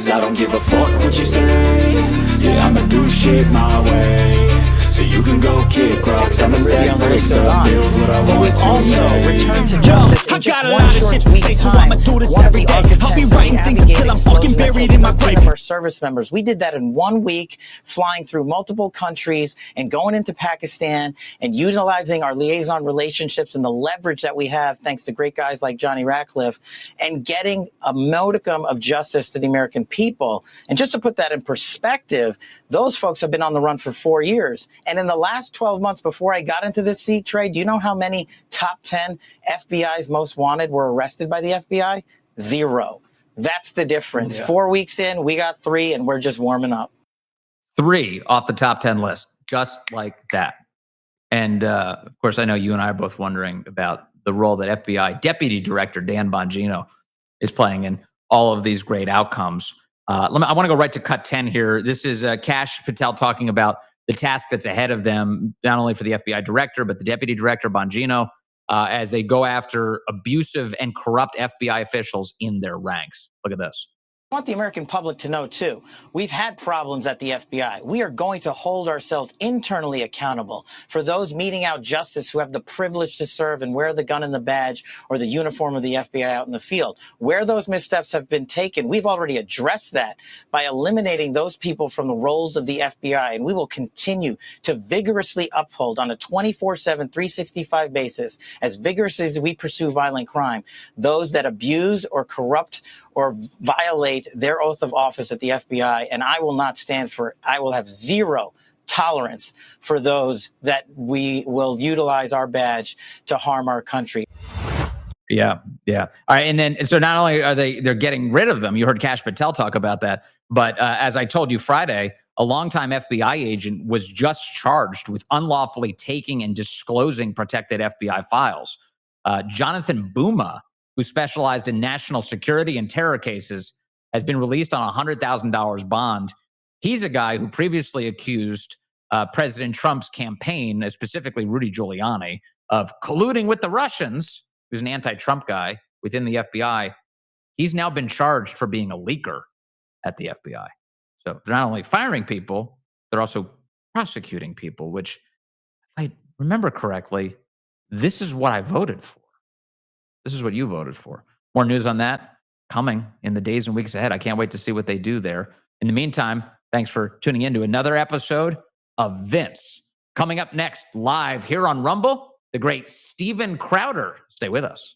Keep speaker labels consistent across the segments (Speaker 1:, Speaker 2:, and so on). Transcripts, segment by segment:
Speaker 1: cause I don't give a fuck what you say. Yeah, I'ma do shit my way. So you can go kick rocks, I'ma stack bricks up, build what I want to
Speaker 2: also return to
Speaker 1: make.
Speaker 2: justice
Speaker 1: Yo, I
Speaker 2: in
Speaker 1: got
Speaker 2: just
Speaker 1: a
Speaker 2: one
Speaker 1: lot of
Speaker 2: short
Speaker 1: shit to say,
Speaker 2: week's
Speaker 1: so
Speaker 2: time.
Speaker 1: I'ma do this
Speaker 2: One of
Speaker 1: every
Speaker 2: the
Speaker 1: day. I'll
Speaker 2: architects
Speaker 1: be
Speaker 2: of the
Speaker 1: writing things
Speaker 2: Abbey
Speaker 1: until
Speaker 2: Gate
Speaker 1: I'm fucking
Speaker 2: explosion that
Speaker 1: buried
Speaker 2: killed
Speaker 1: in my
Speaker 2: 13
Speaker 1: grave.
Speaker 2: of our service members. We did that in 1 week, flying through multiple countries and going into Pakistan and utilizing our liaison relationships and the leverage that we have, thanks to great guys like Johnny Ratcliffe, and getting a modicum of justice to the American people. And just to put that in perspective, those folks have been on the run for 4 years. And in the last 12 months before I got into this seat, Trey, do you know how many top 10 FBI's most wanted were arrested by the FBI? 0. That's the difference.
Speaker 3: Yeah.
Speaker 2: 4 weeks in, we got 3, and we're just warming up.
Speaker 4: 3 off the top 10 list, just like that. And of course, I know you and I are both wondering about the role that FBI Deputy Director Dan Bongino is playing in all of these great outcomes. I want to go right to cut 10 here. This is Kash Patel talking about the task that's ahead of them, not only for the FBI director, but the Deputy Director Bongino, as they go after abusive and corrupt FBI officials in their ranks. Look at this.
Speaker 2: I want the American public to know, too, we've had problems at the FBI. We are going to hold ourselves internally accountable for those meting out justice who have the privilege to serve and wear the gun and the badge or the uniform of the FBI out in the field. Where those missteps have been taken, we've already addressed that by eliminating those people from the roles of the FBI, and we will continue to vigorously uphold on a 24/7, 365 basis, as vigorously as we pursue violent crime, those that abuse or corrupt or violate their oath of office at the FBI, and I will not stand for it. I will have 0 tolerance for those that we will utilize our badge to harm our country.
Speaker 4: Yeah. All right. And then, so not only are they're getting rid of them, you heard Kash Patel talk about that, but as I told you Friday, a longtime FBI agent was just charged with unlawfully taking and disclosing protected FBI files. Jonathan Buma, who specialized in national security and terror cases, has been released on a $100,000 bond. He's a guy who previously accused President Trump's campaign, specifically Rudy Giuliani, of colluding with the Russians. Who's an anti-Trump guy within the FBI. He's now been charged for being a leaker at the FBI. So they're not only firing people, they're also prosecuting people, which, if I remember correctly, this is what I voted for. This is what you voted for. More news on that coming in the days and weeks ahead. I can't wait to see what they do there. In the meantime, thanks for tuning in to another episode of Vince. Coming up next, live here on Rumble, the great Steven Crowder. Stay with us.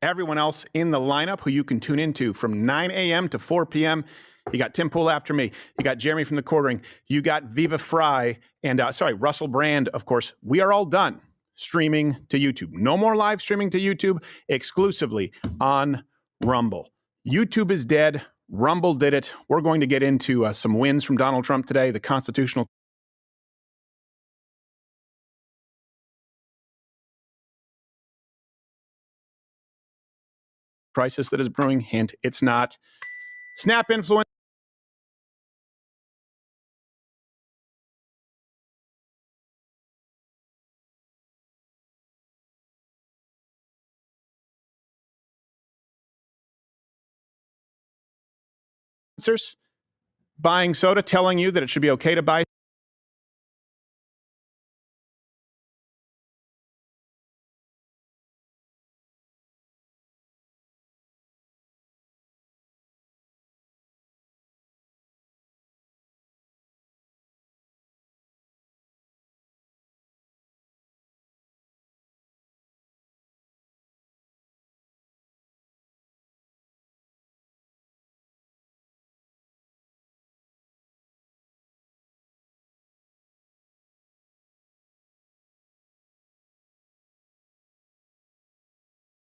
Speaker 5: Everyone else in the lineup who you can tune into from 9 a.m. to 4 p.m. You got Tim Pool after me. You got Jeremy from the Quartering. You got Viva Fry and, Russell Brand, of course. We are all done streaming to YouTube. No more live streaming to YouTube, exclusively on Rumble. YouTube is dead. Rumble did it. We're going to get into some wins from Donald Trump today, the constitutional crisis that is brewing. Hint, it's not. Snap influence. Buying soda, telling you that it should be okay to buy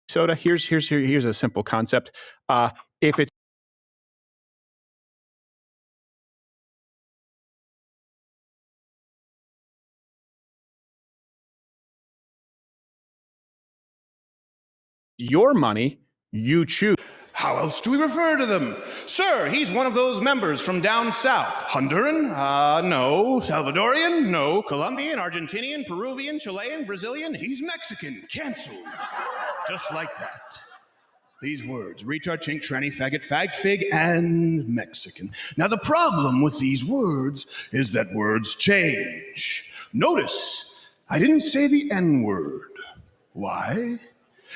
Speaker 5: soda. Here's a simple concept. If it's your money, you choose.
Speaker 3: How else do we refer to them? Sir, he's one of those members from down south. Honduran? No. Salvadorian? No. Colombian, Argentinian, Peruvian, Chilean, Brazilian? He's Mexican. Canceled. Just like that. These words, retard, chink, tranny, faggot, fag, fig, and Mexican. Now the problem with these words is that words change. Notice, I didn't say the N-word. Why?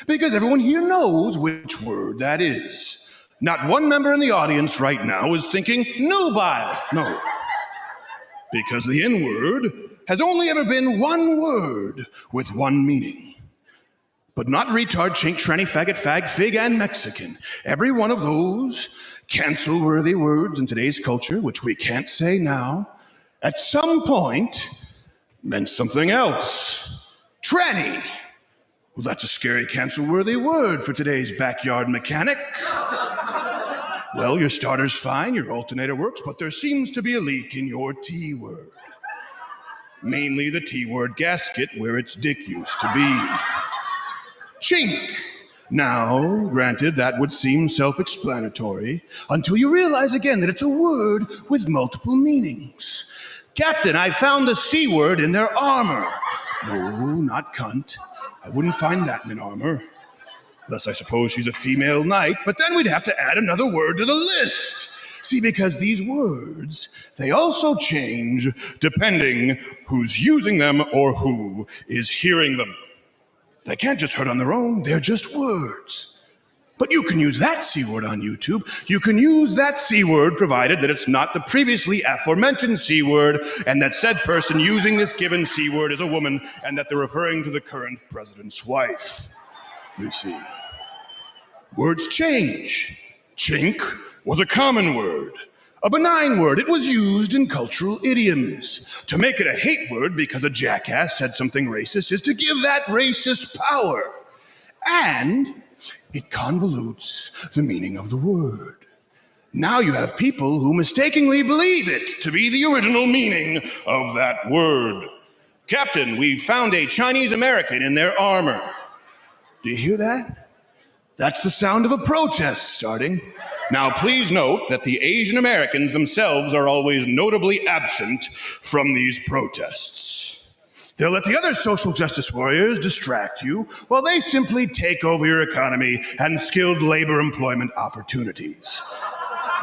Speaker 3: Because everyone here knows which word that is. Not one member in the audience right now is thinking nubile. No. Because the N-word has only ever been one word with one meaning. But not retard, chink, tranny, faggot, fag, fig, and Mexican. Every one of those cancel-worthy words in today's culture, which we can't say now, at some point meant something else. Tranny. Well, that's a scary cancel-worthy word for today's backyard mechanic. Well, your starter's fine, your alternator works, but there seems to be a leak in your T-word. Mainly the T-word gasket where its dick used to be. Chink. Now, granted, that would seem self-explanatory until you realize again that it's a word with multiple meanings. Captain, I found the C word in their armor. No, not cunt. I wouldn't find that in armor. Thus, I suppose she's a female knight, but then we'd have to add another word to the list. See, because these words, they also change depending who's using them or who is hearing them. They can't just hurt on their own, they're just words. But you can use that C word on YouTube. You can use that C word provided that it's not the previously aforementioned C word and that said person using this given C word is a woman and that they're referring to the current president's wife. You see, words change. Chink was a common word, a benign word. It was used in cultural idioms. To make it a hate word because a jackass said something racist is to give that racist power. And it convolutes the meaning of the word. Now you have people who mistakenly believe it to be the original meaning of that word. Captain, we found a Chinese American in their armor. Do you hear that? That's the sound of a protest starting. Now, please note that the Asian Americans themselves are always notably absent from these protests. They'll let the other social justice warriors distract you while they simply take over your economy and skilled labor employment opportunities.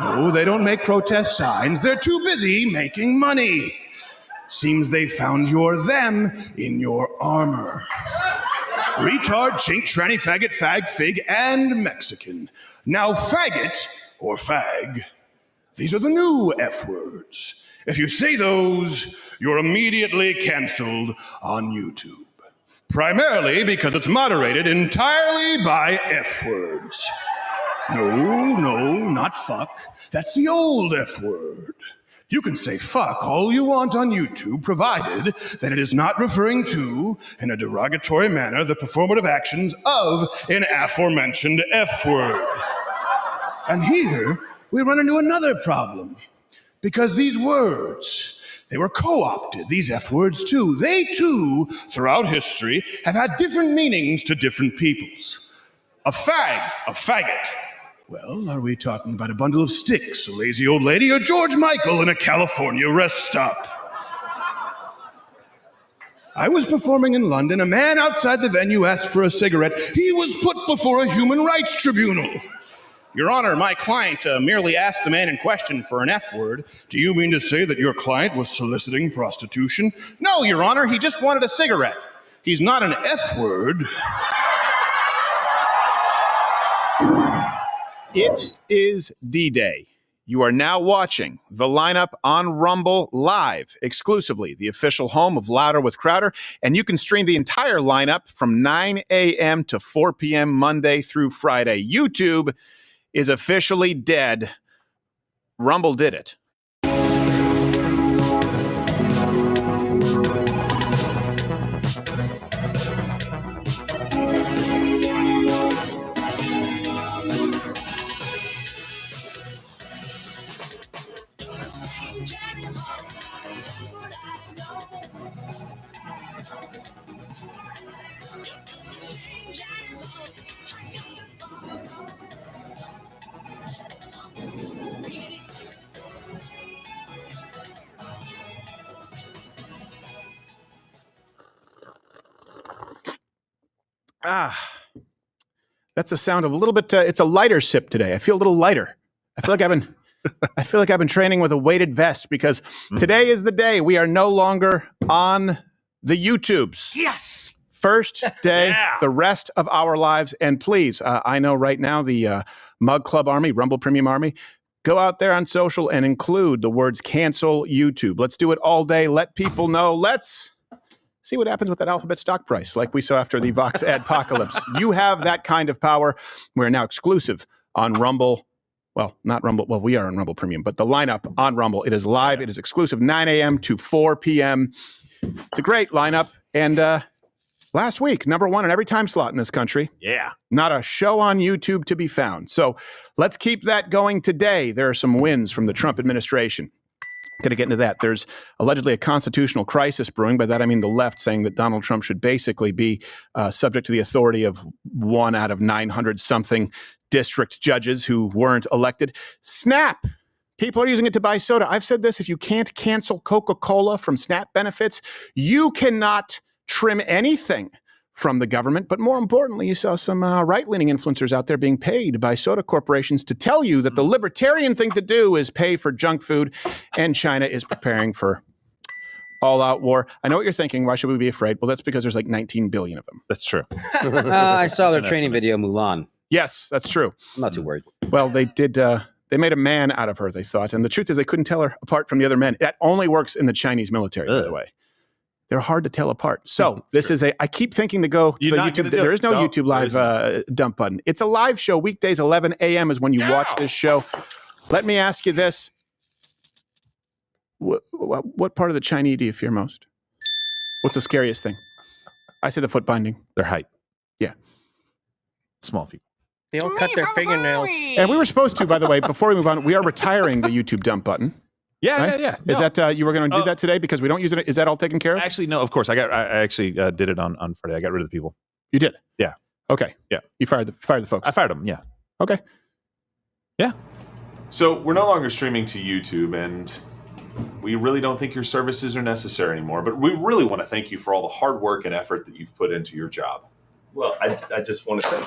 Speaker 3: No, they don't make protest signs. They're too busy making money. Seems they found your them in your armor. Retard, chink, tranny, faggot, fag, fig, and Mexican. Now faggot, or fag, these are the new F words. If you say those, you're immediately canceled on YouTube. Primarily because it's moderated entirely by F words. No, not fuck. That's the old F word. You can say fuck all you want on YouTube, provided that it is not referring to, in a derogatory manner, the performative actions of an aforementioned F word. And here, we run into another problem. Because these words, they were co-opted, these F words too. They too, throughout history, have had different meanings to different peoples. A fag, a faggot. Well, are we talking about a bundle of sticks, a lazy old lady, or George Michael in a California rest stop? I was performing in London. A man outside the venue asked for a cigarette. He was put before a human rights tribunal. Your Honor, my client merely asked the man in question for an F word. Do you mean to say that your client was soliciting prostitution? No, Your Honor, he just wanted a cigarette. He's not an F word.
Speaker 5: It is D-Day. You are now watching the lineup on Rumble live, exclusively, the official home of Louder with Crowder. And you can stream the entire lineup from 9 a.m. to 4 p.m. Monday through Friday. YouTube is officially dead. Rumble did it. That's the sound of a little bit. It's a lighter sip today. I feel a little lighter. I feel like I've been training with a weighted vest because today is the day we are no longer on the YouTubes.
Speaker 6: Yes.
Speaker 5: First day, the rest of our lives. And please, I know right now the Mug Club Army, Rumble Premium Army, go out there on social and include the words cancel YouTube. Let's do it all day. Let people know. Let's see what happens with that Alphabet stock price, like we saw after the Vox adpocalypse. You have that kind of power. We're now exclusive on Rumble. Well, not Rumble. Well, we are on Rumble Premium, but the lineup on Rumble, it is live. It is exclusive, 9 a.m. to 4 p.m. It's a great lineup. And last week, number one in every time slot in this country.
Speaker 6: Yeah.
Speaker 5: Not a show on YouTube to be found. So let's keep that going today. There are some wins from the Trump administration. Going to get into that. There's allegedly a constitutional crisis brewing. By that, I mean the left saying that Donald Trump should basically be subject to the authority of 1 out of 900-something district judges who weren't elected. Snap. People are using it to buy soda. I've said this. If you can't cancel Coca-Cola from SNAP benefits, you cannot trim anything from the government. But more importantly, you saw some right-leaning influencers out there being paid by soda corporations to tell you that the libertarian thing to do is pay for junk food, and China is preparing for all-out war. I know what you're thinking. Why should we be afraid? Well, that's because there's like 19 billion of them.
Speaker 6: That's true.
Speaker 7: I saw their training video, Mulan.
Speaker 5: Yes, that's true.
Speaker 7: I'm not too worried.
Speaker 5: Well, they did. They made a man out of her, they thought. And the truth is they couldn't tell her apart from the other men. That only works in the Chinese military, by the way. They're hard to tell apart. So this is I keep thinking to go to the YouTube. There is no YouTube live dump button. It's a live show. Weekdays, 11 a.m. is when you watch this show. Let me ask you this. What part of the Chinese do you fear most? What's the scariest thing? I say the foot binding.
Speaker 6: Their height.
Speaker 5: Yeah.
Speaker 6: Small people.
Speaker 8: They don't cut their fingernails.
Speaker 5: And we were supposed to, by the way, before we move on, we are retiring the YouTube dump button.
Speaker 6: Yeah,
Speaker 5: right?
Speaker 6: yeah.
Speaker 5: Is that you were going to do that today because we don't use it? Is that all taken care of?
Speaker 6: Actually, no. Of course, I actually did it on Friday. I got rid of the people.
Speaker 5: You did?
Speaker 6: Yeah.
Speaker 5: Okay.
Speaker 6: Yeah.
Speaker 5: You fired the folks.
Speaker 6: I fired them. Yeah.
Speaker 5: Okay.
Speaker 6: Yeah.
Speaker 9: So we're no longer streaming to YouTube, and we really don't think your services are necessary anymore. But we really want to thank you for all the hard work and effort that you've put into your job.
Speaker 10: Well, I just want to say.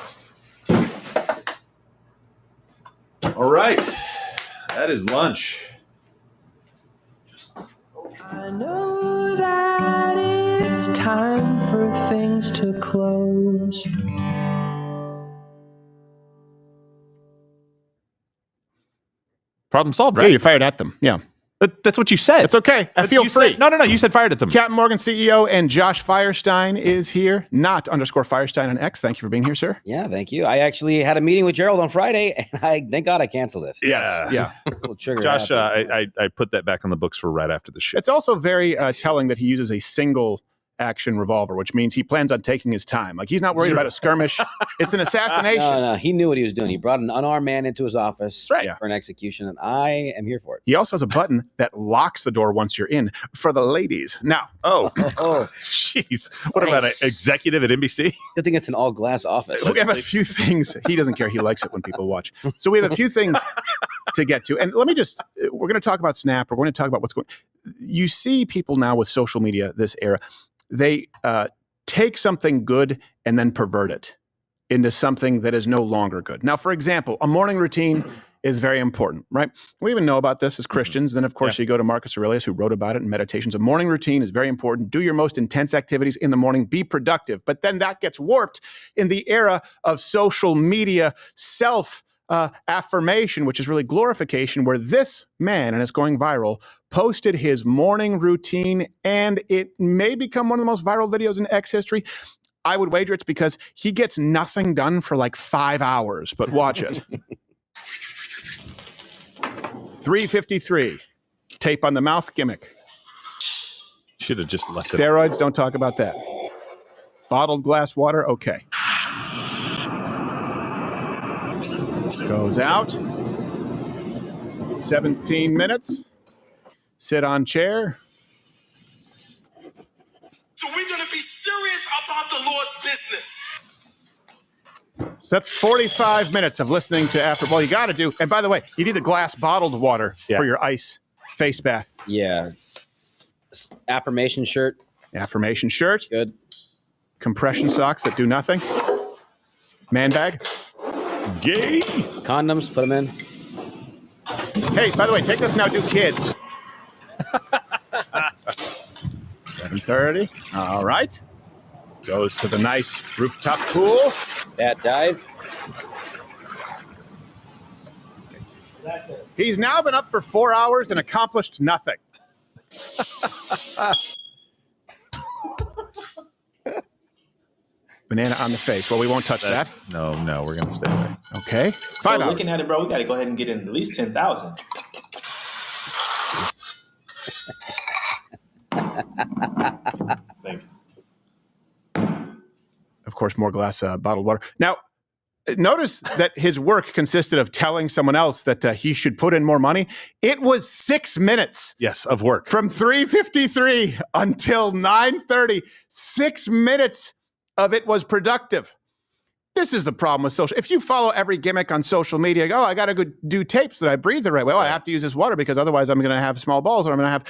Speaker 9: All right. That is lunch.
Speaker 11: I know that it's time for things to close.
Speaker 6: Problem solved, right?
Speaker 5: Yeah, you fired at them. Yeah.
Speaker 6: That's what you said.
Speaker 5: It's okay. I feel free.
Speaker 6: No. You said fired at them.
Speaker 5: Captain Morgan CEO and Josh Firestein is here. Not _Firestein on X. Thank you for being here, sir.
Speaker 7: Yeah, thank you. I actually had a meeting with Gerald on Friday, and thank God I canceled it.
Speaker 6: Yeah.
Speaker 5: Yeah.
Speaker 7: Little trigger
Speaker 6: Josh,
Speaker 7: happy.
Speaker 6: I put that back on the books for right after the show.
Speaker 5: It's also very telling that he uses a single action revolver, which means he plans on taking his time. Like, he's not worried about a skirmish. It's an assassination.
Speaker 7: No, he knew what he was doing. He brought an unarmed man into his office
Speaker 5: right.
Speaker 7: for an execution, and I am here for it.
Speaker 5: He also has a button that locks the door once you're in for the ladies. Now,
Speaker 6: jeez. What about an executive at NBC?
Speaker 7: Good thing it's an all-glass office.
Speaker 5: We have a few things. He doesn't care. He likes it when people watch. So we have a few things to get to. And let me just, we're going to talk about Snap. We're going to talk about what's going on. You see people now with social media, this era, they take something good and then pervert it into something that is no longer good. Now, for example, a morning routine is very important, right? We even know about this as Christians. Then, of course, you go to Marcus Aurelius, who wrote about it in Meditations. A morning routine is very important. Do your most intense activities in the morning. Be productive. But then that gets warped in the era of social media affirmation, which is really glorification, where this man, and it's going viral, posted his morning routine, and it may become one of the most viral videos in X history. I would wager it's because he gets nothing done for like 5 hours, but watch it. 3:53. Tape on the mouth gimmick.
Speaker 6: Should have just left it.
Speaker 5: Steroids, don't talk about that. Bottled glass water, okay. Goes out. 17 minutes. Sit on chair.
Speaker 12: So we're going to be serious
Speaker 3: Lord's business.
Speaker 5: So that's 45 minutes of listening to After. Well, you got to do. And by the way, you need the glass bottled water for your ice face bath.
Speaker 7: Yeah. Affirmation shirt.
Speaker 5: Affirmation shirt.
Speaker 7: Good.
Speaker 5: Compression socks that do nothing. Man bag.
Speaker 6: Gay.
Speaker 7: Condoms, put them in.
Speaker 5: Hey, by the way, take this now, do kids. 7:30. All right. Goes to the nice rooftop pool.
Speaker 7: That dive.
Speaker 5: He's now been up for 4 hours and accomplished nothing. Banana on the face. Well, we won't touch that.
Speaker 6: No, we're going to stay away.
Speaker 5: Okay.
Speaker 12: So
Speaker 5: 5 hours.
Speaker 12: looking at it, bro, we got to go ahead and get in at least 10,000. Thank you.
Speaker 5: Of course, more glass bottled water. Now, notice that his work consisted of telling someone else that he should put in more money. It was 6 minutes.
Speaker 6: Yes, of work.
Speaker 5: From 3:53 until 9:30. 6 minutes of it was productive. This is the problem with social. If you follow every gimmick on social media, I got to go do tapes that I breathe the right way. I have to use this water because otherwise I'm going to have small balls or I'm going to have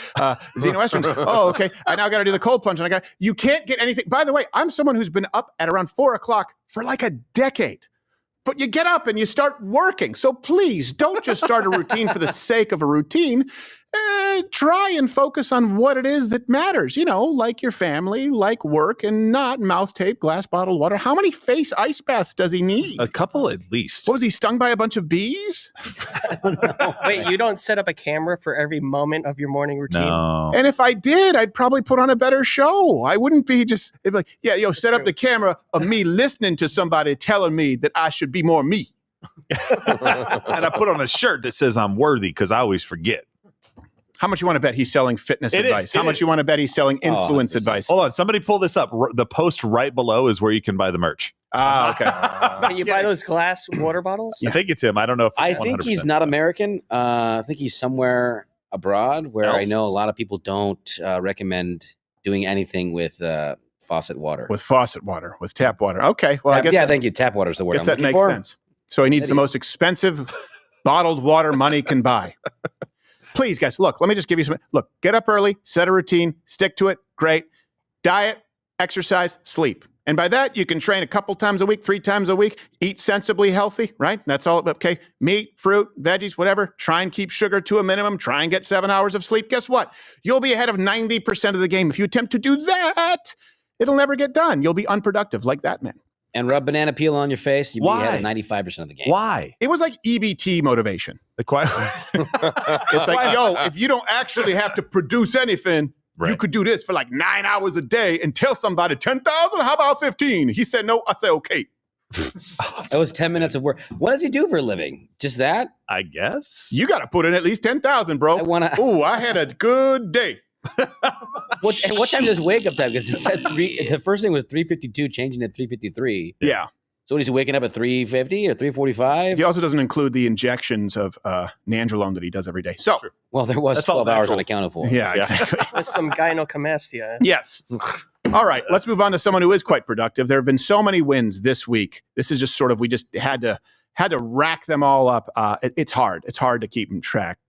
Speaker 5: xenoestrogens. Okay. I now got to do the cold plunge. And you can't get anything. By the way, I'm someone who's been up at around 4 o'clock for like a decade. But you get up and you start working. So please don't just start a routine for the sake of a routine. Try and focus on what it is that matters, like your family, like work, and not mouth tape, glass bottled water. How many face ice baths does he need?
Speaker 6: A couple at least.
Speaker 5: What was he, stung by a bunch of bees?
Speaker 8: Wait, you don't set up a camera for every moment of your morning routine?
Speaker 6: No.
Speaker 5: And if I did, I'd probably put on a better show. I wouldn't be just like, set up the camera of me listening to somebody telling me that I should be more me.
Speaker 6: And I put on a shirt that says I'm worthy because I always forget.
Speaker 5: How much you want to bet he's selling fitness advice? How much you want to bet he's selling influence advice?
Speaker 6: Hold on. Somebody pull this up. The post right below is where you can buy the merch.
Speaker 5: Okay.
Speaker 8: Can you buy those glass water bottles?
Speaker 6: I think it's him. I don't know if
Speaker 7: I think he's not American. I think he's somewhere abroad where I know a lot of people don't recommend doing anything with faucet water.
Speaker 5: With faucet water, with tap water. Okay. Well, I guess.
Speaker 7: Yeah, thank you. Tap water is the word.
Speaker 5: I guess that makes sense. So he needs the most expensive bottled water money can buy. Please, guys, look, let me just give you some. Look, get up early, set a routine, stick to it. Great. Diet, exercise, sleep. And by that, you can train a couple times a week, 3 times a week, eat sensibly healthy, right? That's all. Okay. Meat, fruit, veggies, whatever. Try and keep sugar to a minimum. Try and get 7 hours of sleep. Guess what? You'll be ahead of 90% of the game. If you attempt to do that, it'll never get done. You'll be unproductive like that man.
Speaker 7: And rub banana peel on your face. You'll be ahead of 95% of the game.
Speaker 6: Why?
Speaker 5: It was like EBT motivation.
Speaker 6: The quiet.
Speaker 5: It's like, if you don't actually have to produce anything, you could do this for like 9 hours a day and tell somebody 10,000. How about 15? He said no. I said okay.
Speaker 7: That was 10 minutes of work. What does he do for a living? Just that?
Speaker 6: I guess.
Speaker 5: You got to put in at least 10,000, bro. I had a good day.
Speaker 7: What time does wake up time? Because it said the first thing was 3:52, changing at 3:53.
Speaker 5: Yeah.
Speaker 7: So what, is he waking up at 3:50 or 3:45?
Speaker 5: He also doesn't include the injections of nandrolone that he does every day. So,
Speaker 7: well, there was 12 hours unaccounted for.
Speaker 5: Yeah, exactly.
Speaker 8: With some gynecomastia.
Speaker 5: Yes. All right, let's move on to someone who is quite productive. There have been so many wins this week. This is just sort of, we just had to rack them all up. It's hard. It's hard to keep them in track.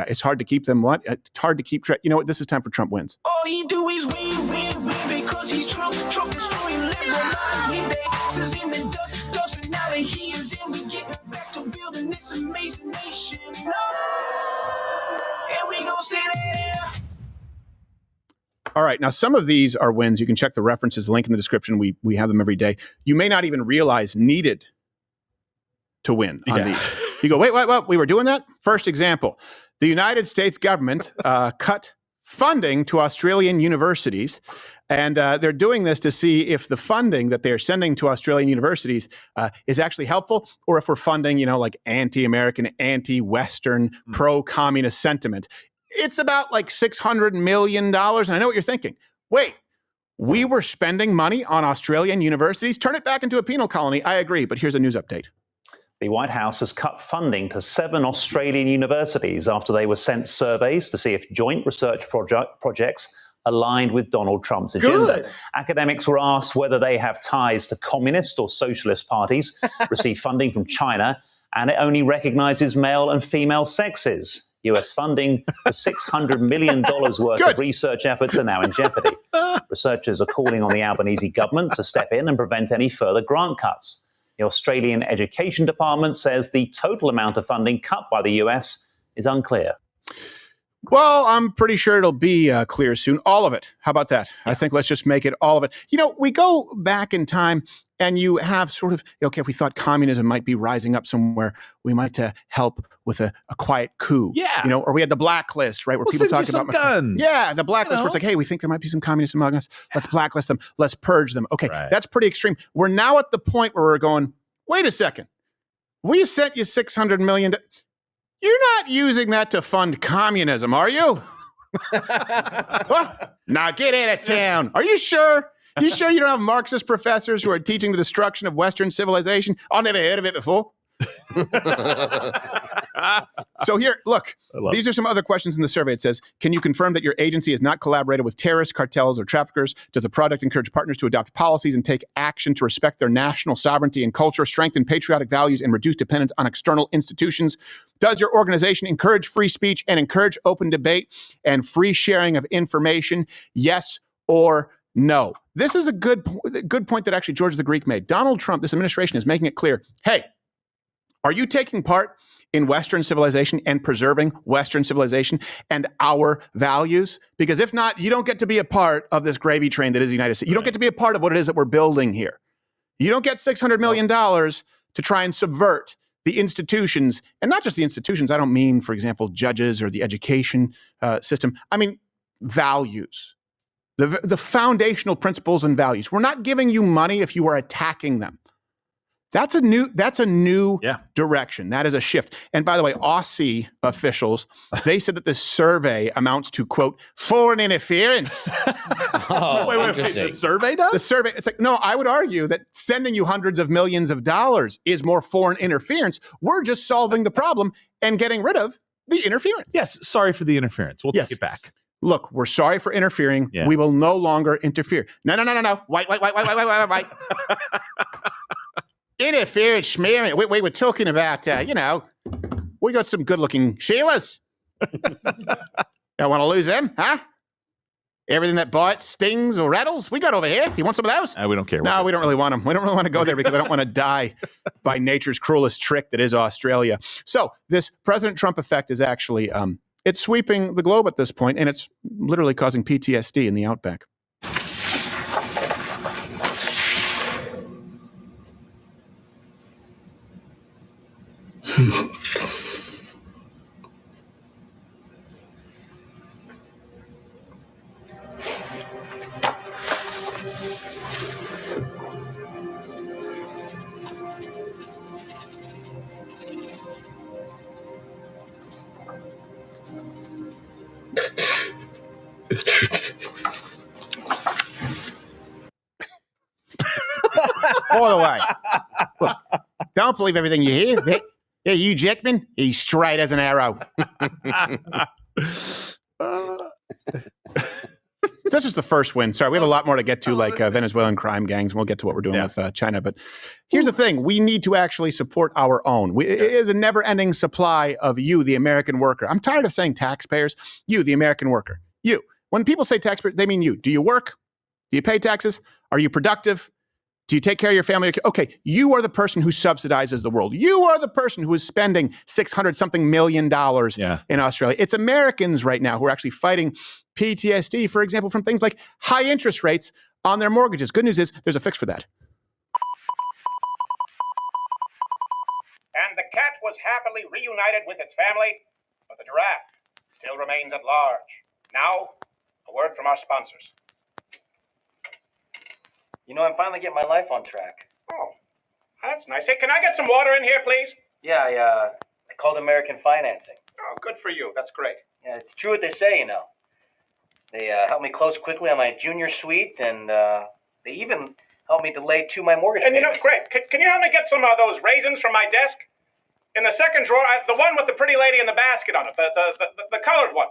Speaker 5: It's hard to keep them what? It's hard to keep track. You know what? This is time for Trump wins.
Speaker 1: All he do is win, win, win because he's Trump. Trump destroying liberal minds. Leave their asses in the dust, and now that he is in, we get back to building this amazing nation. And we gonna stay there.
Speaker 5: All right. Now, some of these are wins. You can check the references, link in the description. We have them every day. You may not even realize needed to win on these. You go, wait, we were doing that? First example, the United States government cut funding to Australian universities, and they're doing this to see if the funding that they're sending to Australian universities is actually helpful, or if we're funding, like anti-American, anti-Western, pro-communist sentiment. It's about like $600 million, and I know what you're thinking. Wait, we were spending money on Australian universities? Turn it back into a penal colony. I agree, but here's a news update.
Speaker 13: The White House has cut funding to 7 Australian universities after they were sent surveys to see if joint research projects aligned with Donald Trump's agenda. Academics were asked whether they have ties to communist or socialist parties, receive funding from China, and it only recognizes male and female sexes. US funding for $600 million worth of research efforts are now in jeopardy. Researchers are calling on the Albanese government to step in and prevent any further grant cuts. The Australian Education Department says the total amount of funding cut by the US is unclear.
Speaker 5: Well, I'm pretty sure it'll be clear soon. All of it. How about that? I think let's just make it all of it. You know, we go back in time and you have sort of, okay, if we thought communism might be rising up somewhere, we might help with a quiet coup.
Speaker 6: Yeah.
Speaker 5: You know, or we had the blacklist, right? Where people talk about
Speaker 6: guns.
Speaker 5: Yeah, the blacklist where it's like, hey, we think there might be some communists among us. Let's blacklist them. Let's purge them. Okay, that's pretty extreme. We're now at the point where we're going, wait a second. We sent you $600 million. You're not using that to fund communism, are you? Now get out of town. Are you sure? You sure you don't have Marxist professors who are teaching the destruction of Western civilization? I've never heard of it before. So here, look, these are some other questions in the survey. It says, can you confirm that your agency has not collaborated with terrorists, cartels, or traffickers? Does the product encourage partners to adopt policies and take action to respect their national sovereignty and culture, strengthen patriotic values, and reduce dependence on external institutions? Does your organization encourage free speech and encourage open debate and free sharing of information? Yes or no? This is a good point that actually George the Greek made. Donald Trump, this administration is making it clear, hey, are you taking part in Western civilization and preserving Western civilization and our values? Because if not, you don't get to be a part of this gravy train that is the United States. You don't get to be a part of what it is that we're building here. You don't get $600 million to try and subvert the institutions, and not just the institutions. I don't mean, for example, judges or the education system. I mean values, the foundational principles and values. We're not giving you money if you are attacking them. That's a new direction. That is a shift. And by the way, Aussie officials, they said that this survey amounts to, quote, foreign interference.
Speaker 6: Wait. The survey does?
Speaker 5: The survey, it's like, no, I would argue that sending you hundreds of millions of dollars is more foreign interference. We're just solving the problem and getting rid of the interference.
Speaker 6: Yes, sorry for the interference. We'll take it back.
Speaker 5: Look, we're sorry for interfering.
Speaker 6: Yeah.
Speaker 5: We will no longer interfere. No. Wait. Interference, smearing. We were talking about, we got some good-looking Sheilas. Don't want to lose them, huh? Everything that bites, stings, or rattles, we got over here. You want some of those?
Speaker 6: We don't care.
Speaker 5: No, we don't really want them. We don't really want to go there because I don't want to die by nature's cruelest trick that is Australia. So this President Trump effect is actually, it's sweeping the globe at this point, and it's literally causing PTSD in the outback. By the way, look, don't believe everything you hear. Yeah, Hugh Jackman, he's straight as an arrow. So that's just the first win. Sorry, we have a lot more to get to, like Venezuelan crime gangs, and we'll get to what we're doing with China. But here's the thing. We need to actually support our own. The never-ending supply of you, the American worker. I'm tired of saying taxpayers. You, the American worker. You. When people say taxpayers, they mean you. Do you work? Do you pay taxes? Are you productive? Do you take care of your family? Okay, you are the person who subsidizes the world. You are the person who is spending $600-something million in Australia. It's Americans right now who are actually fighting PTSD, for example, from things like high interest rates on their mortgages. Good news is there's a fix for that.
Speaker 14: And the cat was happily reunited with its family, but the giraffe still remains at large. Now, a word from our sponsors.
Speaker 15: You know, I'm finally getting my life on track.
Speaker 14: Oh, that's nice. Hey, can I get some water in here, please?
Speaker 15: Yeah, I called American Financing.
Speaker 14: Oh, good for you. That's great.
Speaker 15: Yeah, it's true what they say, you know. They helped me close quickly on my junior suite, and they even helped me delay 2 of my mortgage
Speaker 14: payments.
Speaker 15: payments.
Speaker 14: Great. Can you help me get some of those raisins from my desk? In the second drawer, the one with the pretty lady in the basket on it, the colored one.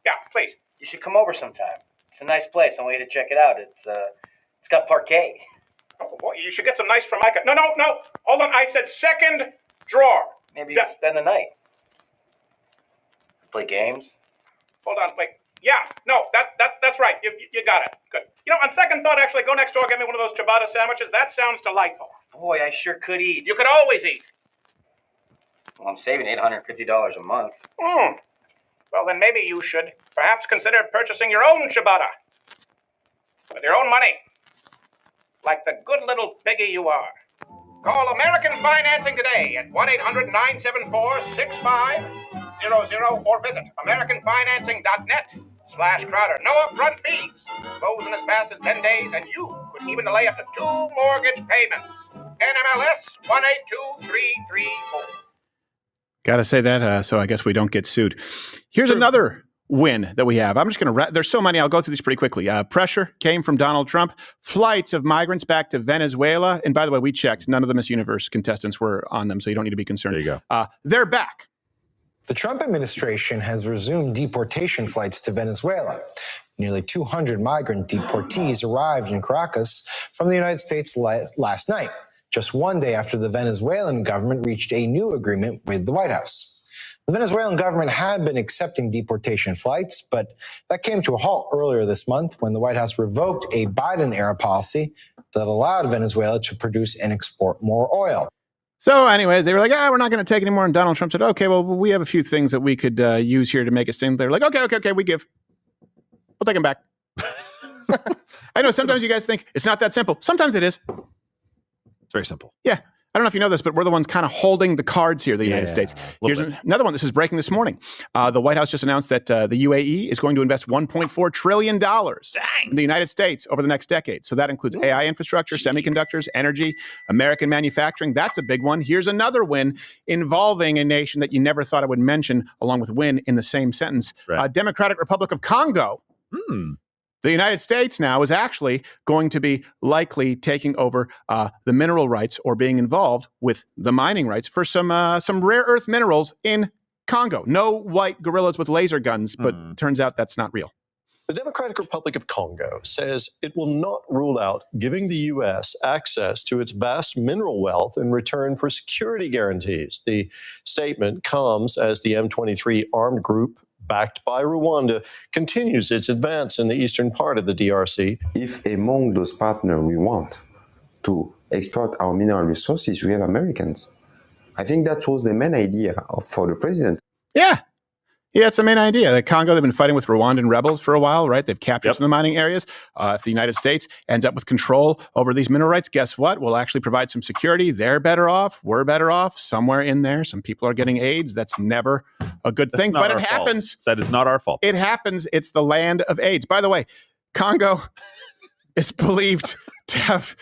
Speaker 14: Yeah, please.
Speaker 15: You should come over sometime. It's a nice place. I want you to check it out. It's got parquet.
Speaker 14: Oh, boy, you should get some nice Formica. No. Hold on. I said second drawer.
Speaker 15: Maybe you can spend the night. Play games.
Speaker 14: Hold on. Wait. Yeah. No. That's right. You got it. Good. You know, on second thought, actually, go next door. Get me one of those ciabatta sandwiches. That sounds delightful.
Speaker 15: Boy, I sure could eat.
Speaker 14: You could always eat.
Speaker 15: Well, I'm saving $850 a month.
Speaker 14: Well, then maybe you should perhaps consider purchasing your own ciabatta. With your own money. Like the good little piggy you are. Call American Financing today at 1-800-974-6500 or visit AmericanFinancing.net/Crowder. No upfront fees. Close in as fast as 10 days, and you could even delay up to 2 mortgage payments. NMLS 182334.
Speaker 5: Got to say that, so I guess we don't get sued. Here's another win that we have. I'm just going to there's so many. I'll go through these pretty quickly. Pressure came from Donald Trump. Flights of migrants back to Venezuela. And by the way, we checked. None of the Miss Universe contestants were on them, so you don't need to be concerned.
Speaker 6: There you go.
Speaker 5: They're back.
Speaker 16: The Trump administration has resumed deportation flights to Venezuela. Nearly 200 migrant deportees arrived in Caracas from the United States last night, just one day after the Venezuelan government reached a new agreement with the White House. The Venezuelan government had been accepting deportation flights, but that came to a halt earlier this month when the White House revoked a Biden-era policy that allowed Venezuela to produce and export more oil.
Speaker 5: So anyways, they were like, we're not going to take any more. And Donald Trump said, okay, well, we have a few things that we could use here to make it seem. They were like, okay, we give. We'll take them back. I know sometimes you guys think it's not that simple. Sometimes it is.
Speaker 6: It's very simple.
Speaker 5: Yeah. I don't know if you know this, but we're the ones kind of holding the cards here, the United States. Here's another one. This is breaking this morning. The White House just announced that the UAE is going to invest $1.4 trillion in the United States over the next decade. So that includes AI infrastructure, semiconductors, energy, American manufacturing. That's a big one. Here's another win involving a nation that you never thought I would mention, along with win in the same sentence. Democratic Republic of Congo. The United States now is actually going to be likely taking over the mineral rights or being involved with the mining rights for some rare earth minerals in Congo. No white gorillas with laser guns, but turns out that's not real.
Speaker 17: The Democratic Republic of Congo says it will not rule out giving the U.S. access to its vast mineral wealth in return for security guarantees. The statement comes as the M23 armed group backed by Rwanda, continues its advance in the eastern part of the DRC.
Speaker 18: If among those partners we want to exploit our mineral resources, we have Americans. I think that was the main idea for the president.
Speaker 5: Yeah, it's the main idea. The Congo, they've been fighting with Rwandan rebels for a while, right? They've captured some of the mining areas. If the United States ends up with control over these mineral rights, guess what? We'll actually provide some security. They're better off. We're better off. Somewhere in there, some people are getting AIDS. That's never a good thing, but it happens.
Speaker 6: That is not our fault.
Speaker 5: It happens. It's the land of AIDS. By the way, Congo is believed to have,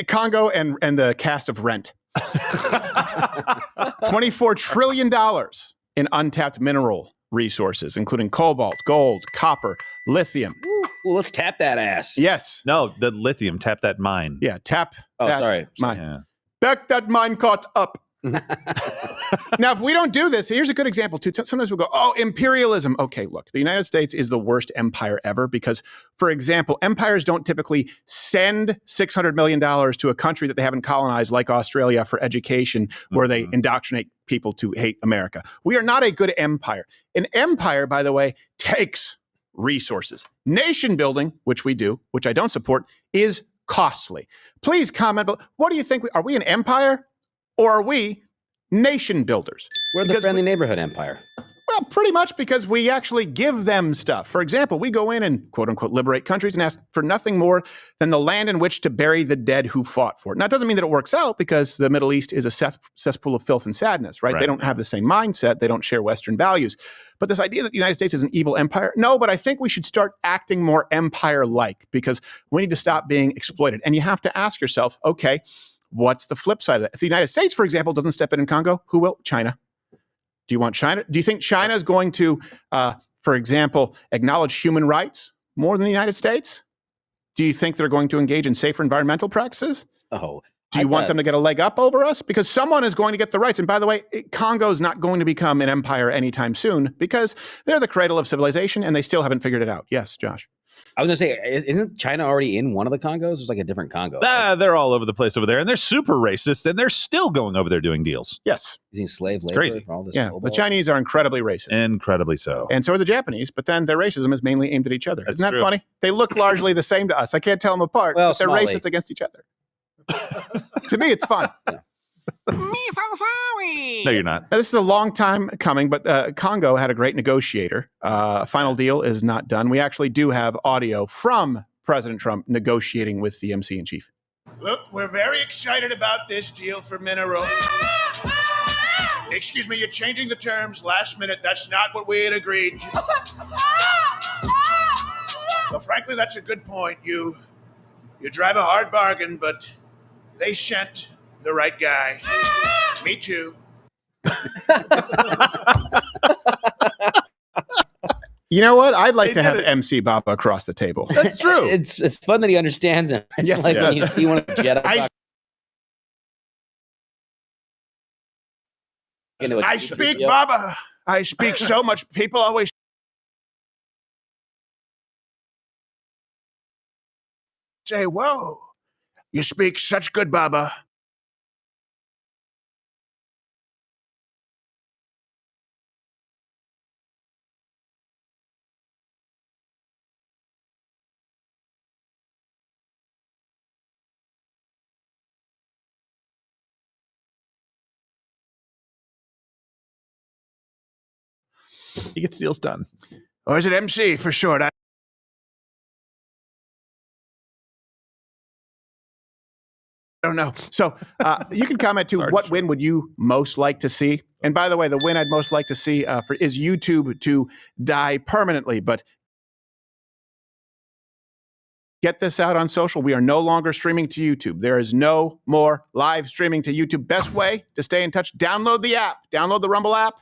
Speaker 5: Congo and the cast of Rent. $24 trillion in untapped mineral resources, including cobalt, gold, copper, lithium.
Speaker 7: Well, let's tap that ass.
Speaker 5: Yes.
Speaker 6: No, the lithium. Tap that mine.
Speaker 5: Yeah, tap
Speaker 7: that
Speaker 5: mine.
Speaker 6: Yeah.
Speaker 5: Back that mine caught up. Now, if we don't do this, here's a good example too. Sometimes we'll go, imperialism. Okay, look, the United States is the worst empire ever because, for example, empires don't typically send $600 million to a country that they haven't colonized, like Australia, for education, where they indoctrinate people to hate America. We are not a good empire. An empire, by the way, takes resources. Nation building, which we do, which I don't support, is costly. Please comment, but what do you think? Are we an empire? Or are we nation builders?
Speaker 7: We're the friendly neighborhood empire.
Speaker 5: Well, pretty much because we actually give them stuff. For example, we go in and quote unquote liberate countries and ask for nothing more than the land in which to bury the dead who fought for it. Now, it doesn't mean that it works out because the Middle East is a cesspool of filth and sadness, right? They don't have the same mindset. They don't share Western values. But this idea that the United States is an evil empire, no, but I think we should start acting more empire-like because we need to stop being exploited. And you have to ask yourself, okay, what's the flip side of that? If the United States, for example, doesn't step in Congo, who will? China. Do you want China? Do you think China is going to, for example, acknowledge human rights more than the United States? Do you think they're going to engage in safer environmental practices?
Speaker 7: Oh,
Speaker 5: do you want them to get a leg up over us? Because someone is going to get the rights. And by the way, Congo is not going to become an empire anytime soon because they're the cradle of civilization and they still haven't figured it out. Yes, Josh.
Speaker 7: I was gonna say, isn't China already in one of the Congos? There's like a different Congo.
Speaker 6: They're all over the place over there, and they're super racist, and they're still going over there doing deals.
Speaker 5: Yes.
Speaker 7: Using slave labor
Speaker 6: Crazy.
Speaker 7: for all this.
Speaker 5: Yeah, the Chinese are incredibly racist.
Speaker 6: Incredibly so.
Speaker 5: And so are the Japanese, but then their racism is mainly aimed at each other.
Speaker 6: That's
Speaker 5: Isn't that
Speaker 6: true.
Speaker 5: funny? They look largely the same to us. I can't tell them apart,
Speaker 7: Well,
Speaker 5: but they're
Speaker 7: small
Speaker 5: racist against each other. To me, it's fun.
Speaker 6: No, you're not.
Speaker 5: Now, this is a long time coming, but Congo had a great negotiator. Final deal is not done. We actually do have audio from President Trump negotiating with the MC-in-chief.
Speaker 3: Look, we're very excited about this deal for minerals. Excuse me, you're changing the terms last minute. That's not what we had agreed. Well, frankly, that's a good point. You drive a hard bargain, but they sent the right guy. Me too.
Speaker 5: You know what? I'd like to have MC Baba across the table.
Speaker 6: That's true.
Speaker 7: It's fun that he understands him. It's
Speaker 5: Yes,
Speaker 7: like
Speaker 5: it
Speaker 7: when
Speaker 5: does.
Speaker 7: you see one of the Jedi.
Speaker 3: I speak Baba. I speak so much. People always say, whoa, you speak such good Baba.
Speaker 6: He gets deals done.
Speaker 3: Or is it MC for short? I don't know.
Speaker 5: So you can comment to what win would you most like to see? And by the way, the win I'd most like to see is YouTube to die permanently. But get this out on social. We are no longer streaming to YouTube. There is no more live streaming to YouTube. Best way to stay in touch, download the app. Download the Rumble app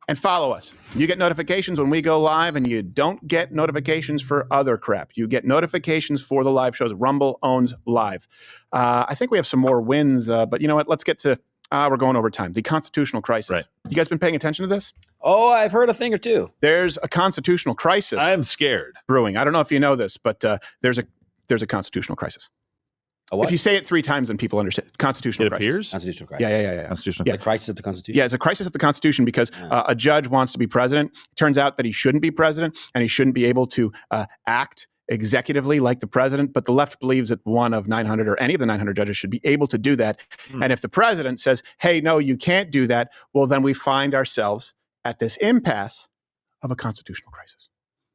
Speaker 5: and follow us. You get notifications when we go live, and you don't get notifications for other crap. You get notifications for the live shows. Rumble owns live. I think we have some more wins, but you know what? Let's get to, we're going over time. The constitutional crisis. Right. You guys been paying attention to this?
Speaker 7: Oh, I've heard a thing or two.
Speaker 5: There's a constitutional crisis.
Speaker 6: I'm scared.
Speaker 5: Brewing. I don't know if you know this, but there's a constitutional crisis. If you say it 3 times, then people understand. Constitutional crisis.
Speaker 6: Appears?
Speaker 7: Constitutional crisis.
Speaker 5: Yeah.
Speaker 6: Constitutional.
Speaker 5: Yeah.
Speaker 7: The crisis of the Constitution.
Speaker 5: Yeah, it's a crisis of the Constitution because a judge wants to be president. It turns out that he shouldn't be president, and he shouldn't be able to act executively like the president. But the left believes that one of 900 or any of the 900 judges should be able to do that. And if the president says, hey, no, you can't do that, well, then we find ourselves at this impasse of a constitutional crisis.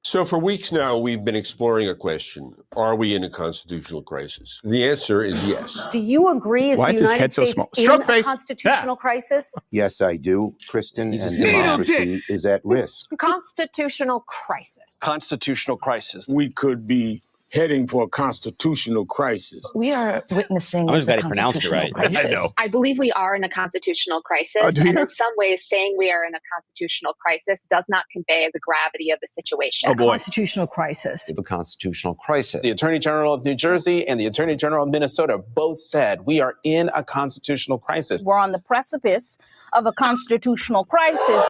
Speaker 19: So for weeks now, we've been exploring a question. Are we in a constitutional crisis? The answer is yes.
Speaker 20: Do you agree is
Speaker 5: Why
Speaker 20: the
Speaker 5: is his
Speaker 20: United
Speaker 5: head so
Speaker 20: States
Speaker 5: small?
Speaker 20: in
Speaker 5: Stroke
Speaker 20: a
Speaker 5: face.
Speaker 20: constitutional crisis?
Speaker 18: Yes, I do, Kristen,
Speaker 19: He's
Speaker 18: and
Speaker 19: a needle
Speaker 18: democracy is at risk.
Speaker 20: Constitutional crisis.
Speaker 21: Constitutional crisis. We could be heading for a constitutional crisis.
Speaker 22: We are witnessing
Speaker 7: I'm just
Speaker 22: a
Speaker 7: glad he pronounced it right.
Speaker 22: constitutional crisis.
Speaker 6: I know.
Speaker 23: I believe we are in a constitutional crisis.
Speaker 5: Oh, do
Speaker 23: and
Speaker 5: you?
Speaker 23: in some ways, saying we are in a constitutional crisis does not convey the gravity of the situation.
Speaker 5: Oh, boy.
Speaker 22: Constitutional crisis.
Speaker 24: A constitutional crisis.
Speaker 25: The Attorney General of New Jersey and the Attorney General of Minnesota both said we are in a constitutional crisis.
Speaker 22: We're on the precipice of a constitutional crisis.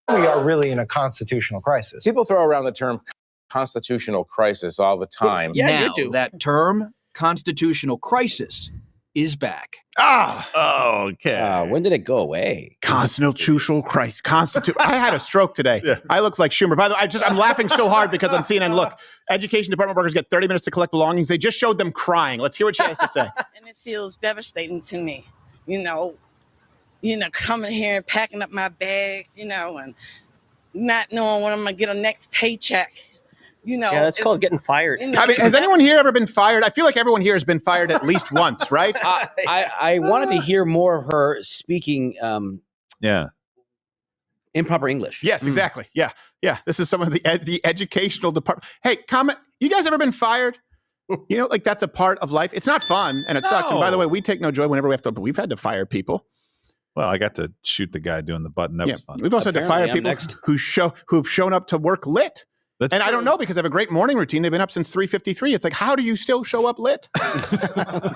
Speaker 16: We are really in a constitutional crisis.
Speaker 25: People throw around the term constitutional crisis all the time.
Speaker 8: Yeah, you do.
Speaker 26: That term, constitutional crisis, is back.
Speaker 6: Okay.
Speaker 7: When did it go away?
Speaker 5: Constitutional crisis. I had a stroke today.
Speaker 6: Yeah.
Speaker 5: I look like Schumer. By the way, I'm laughing so hard because on CNN, look, education department workers get 30 minutes to collect belongings. They just showed them crying. Let's hear what she has to say.
Speaker 27: And it feels devastating to me, coming here and packing up my bags, and not knowing when I'm going to get a next paycheck.
Speaker 8: Yeah, that's called getting fired.
Speaker 5: I mean, has anyone here ever been fired? I feel like everyone here has been fired at least once, right?
Speaker 7: I wanted to hear more of her speaking improper English.
Speaker 5: Yes, exactly. Yeah. This is some of the educational department. Hey, comment. You guys ever been fired? That's a part of life. It's not fun and it sucks. And by the way, we take no joy whenever but we've had to fire people.
Speaker 6: Well, I got to shoot the guy doing the button. That was fun.
Speaker 5: We've also had to fire people who've shown up to work lit. And I don't know because I have a great morning routine. They've been up since 3:53. It's like, how do you still show up lit?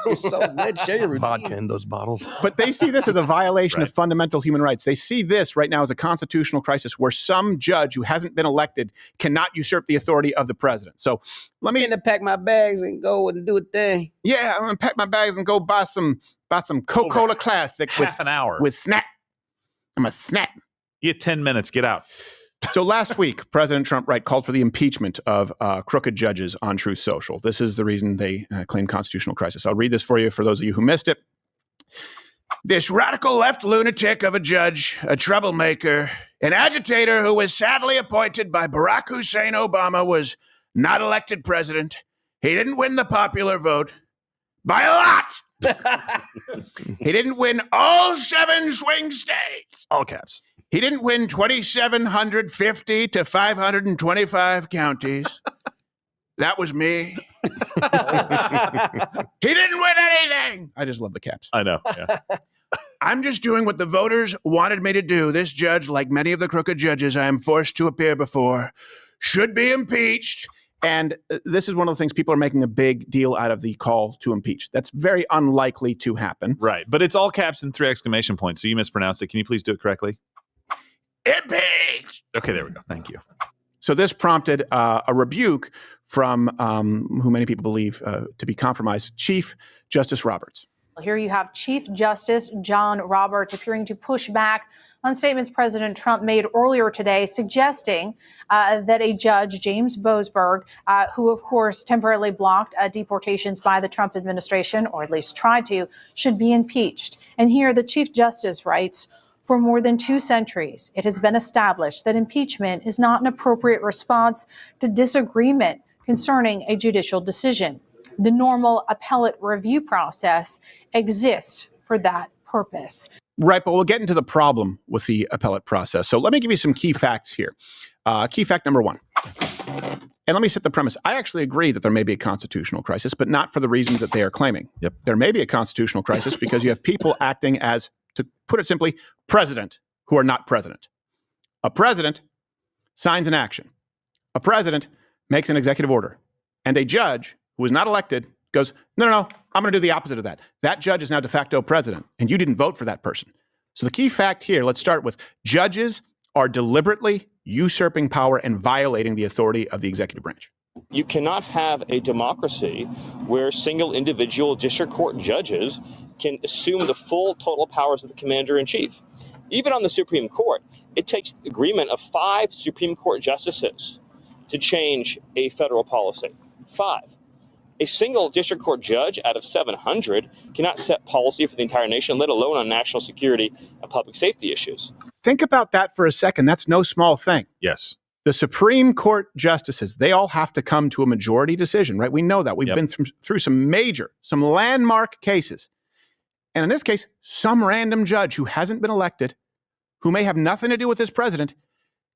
Speaker 7: You're so lit. Share your routine.
Speaker 2: Vodka in those bottles.
Speaker 5: But they see this as a violation of fundamental human rights. They see this right now as a constitutional crisis where some judge who hasn't been elected cannot usurp the authority of the president. So let me
Speaker 7: pack my bags and go and do a thing.
Speaker 5: Yeah, I'm gonna pack my bags and go buy some Coca-Cola Classic
Speaker 6: half an hour
Speaker 5: with snap. I'm a snap.
Speaker 6: You get 10 minutes. Get out.
Speaker 5: So last week, President Trump, called for the impeachment of crooked judges on Truth Social. This is the reason they claim constitutional crisis. I'll read this for you for those of you who missed it. This radical left lunatic of a judge, a troublemaker, an agitator who was sadly appointed by Barack Hussein Obama was not elected president. He didn't win the popular vote by a lot. He didn't win all 7 swing states.
Speaker 6: All caps.
Speaker 5: He didn't win 2,750 to 525 counties. That was me. He didn't win anything. I just love the caps.
Speaker 6: I know. Yeah.
Speaker 5: I'm just doing what the voters wanted me to do. This judge, like many of the crooked judges I am forced to appear before, should be impeached. And this is one of the things people are making a big deal out of the call to impeach. That's very unlikely to happen.
Speaker 6: Right. But it's all caps and 3 exclamation points. So you mispronounced it. Can you please do it correctly?
Speaker 5: Impeach!
Speaker 6: Okay, there we go. Thank you.
Speaker 5: So this prompted a rebuke from who many people believe to be compromised, Chief Justice Roberts.
Speaker 4: Here you have Chief Justice John Roberts appearing to push back on statements President Trump made earlier today, suggesting that a judge, James Boasberg, who of course temporarily blocked deportations by the Trump administration, or at least tried to, should be impeached. And here the Chief Justice writes, for more than 2 centuries, it has been established that impeachment is not an appropriate response to disagreement concerning a judicial decision. The normal appellate review process exists for that purpose.
Speaker 5: Right, but we'll get into the problem with the appellate process. So let me give you some key facts here. Key fact number 1. And let me set the premise. I actually agree that there may be a constitutional crisis, but not for the reasons that they are claiming.
Speaker 6: Yep.
Speaker 5: There may be a constitutional crisis because you have people acting as, to put it simply, president who are not president. A president signs an action. A president makes an executive order. And a judge who is not elected goes, no, I'm going to do the opposite of that. That judge is now de facto president, and you didn't vote for that person. So the key fact here, let's start with judges are deliberately usurping power and violating the authority of the executive branch.
Speaker 9: You cannot have a democracy where single individual district court judges can assume the full total powers of the commander-in-chief. Even on the Supreme Court, it takes agreement of 5 Supreme Court justices to change a federal policy. 5. A single district court judge out of 700 cannot set policy for the entire nation, let alone on national security and public safety issues.
Speaker 5: Think about that for a second. That's no small thing.
Speaker 6: Yes.
Speaker 5: The Supreme Court justices, they all have to come to a majority decision, right? We know that. We've been through some landmark cases. And in this case, some random judge who hasn't been elected, who may have nothing to do with this president,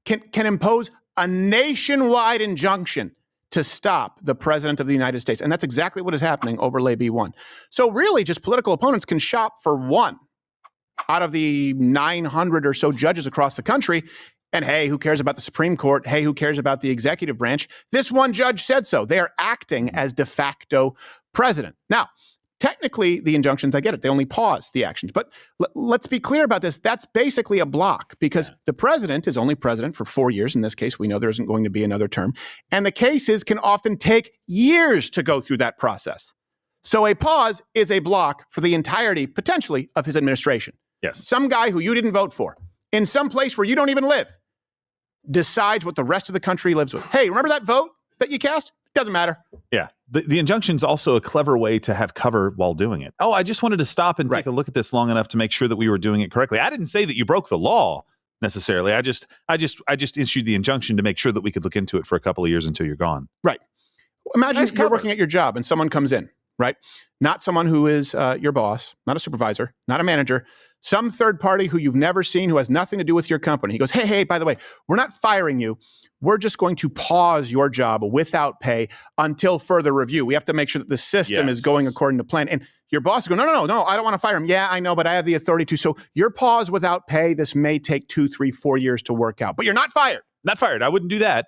Speaker 5: can impose a nationwide injunction to stop the president of the United States. And that's exactly what is happening over Lay B1. So really, just political opponents can shop for one out of the 900 or so judges across the country. And hey, who cares about the Supreme Court? Hey, who cares about the executive branch? This one judge said so. They are acting as de facto president. Now, technically, the injunctions, I get it. They only pause the actions. But let's be clear about this. That's basically a block because the president is only president for 4 years. In this case, we know there isn't going to be another term. And the cases can often take years to go through that process. So a pause is a block for the entirety, potentially, of his administration.
Speaker 6: Yes.
Speaker 5: Some guy who you didn't vote for, in some place where you don't even live, decides what the rest of the country lives with. Hey, remember that vote that you cast? Doesn't matter.
Speaker 6: Yeah. The injunction's also a clever way to have cover while doing it. Oh, I just wanted to stop and take a look at this long enough to make sure that we were doing it correctly. I didn't say that you broke the law necessarily. I just issued the injunction to make sure that we could look into it for a couple of years until you're gone.
Speaker 5: Right. Imagine you're working at your job and someone comes in, right? Not someone who is your boss, not a supervisor, not a manager, some third party who you've never seen, who has nothing to do with your company. He goes, hey, by the way, we're not firing you. We're just going to pause your job without pay until further review. We have to make sure that the system is going according to plan. And your boss is going, no, I don't want to fire him. Yeah, I know, but I have the authority to. So your pause without pay, this may take 2, 3, 4 years to work out. But you're not fired.
Speaker 6: Not fired. I wouldn't do that.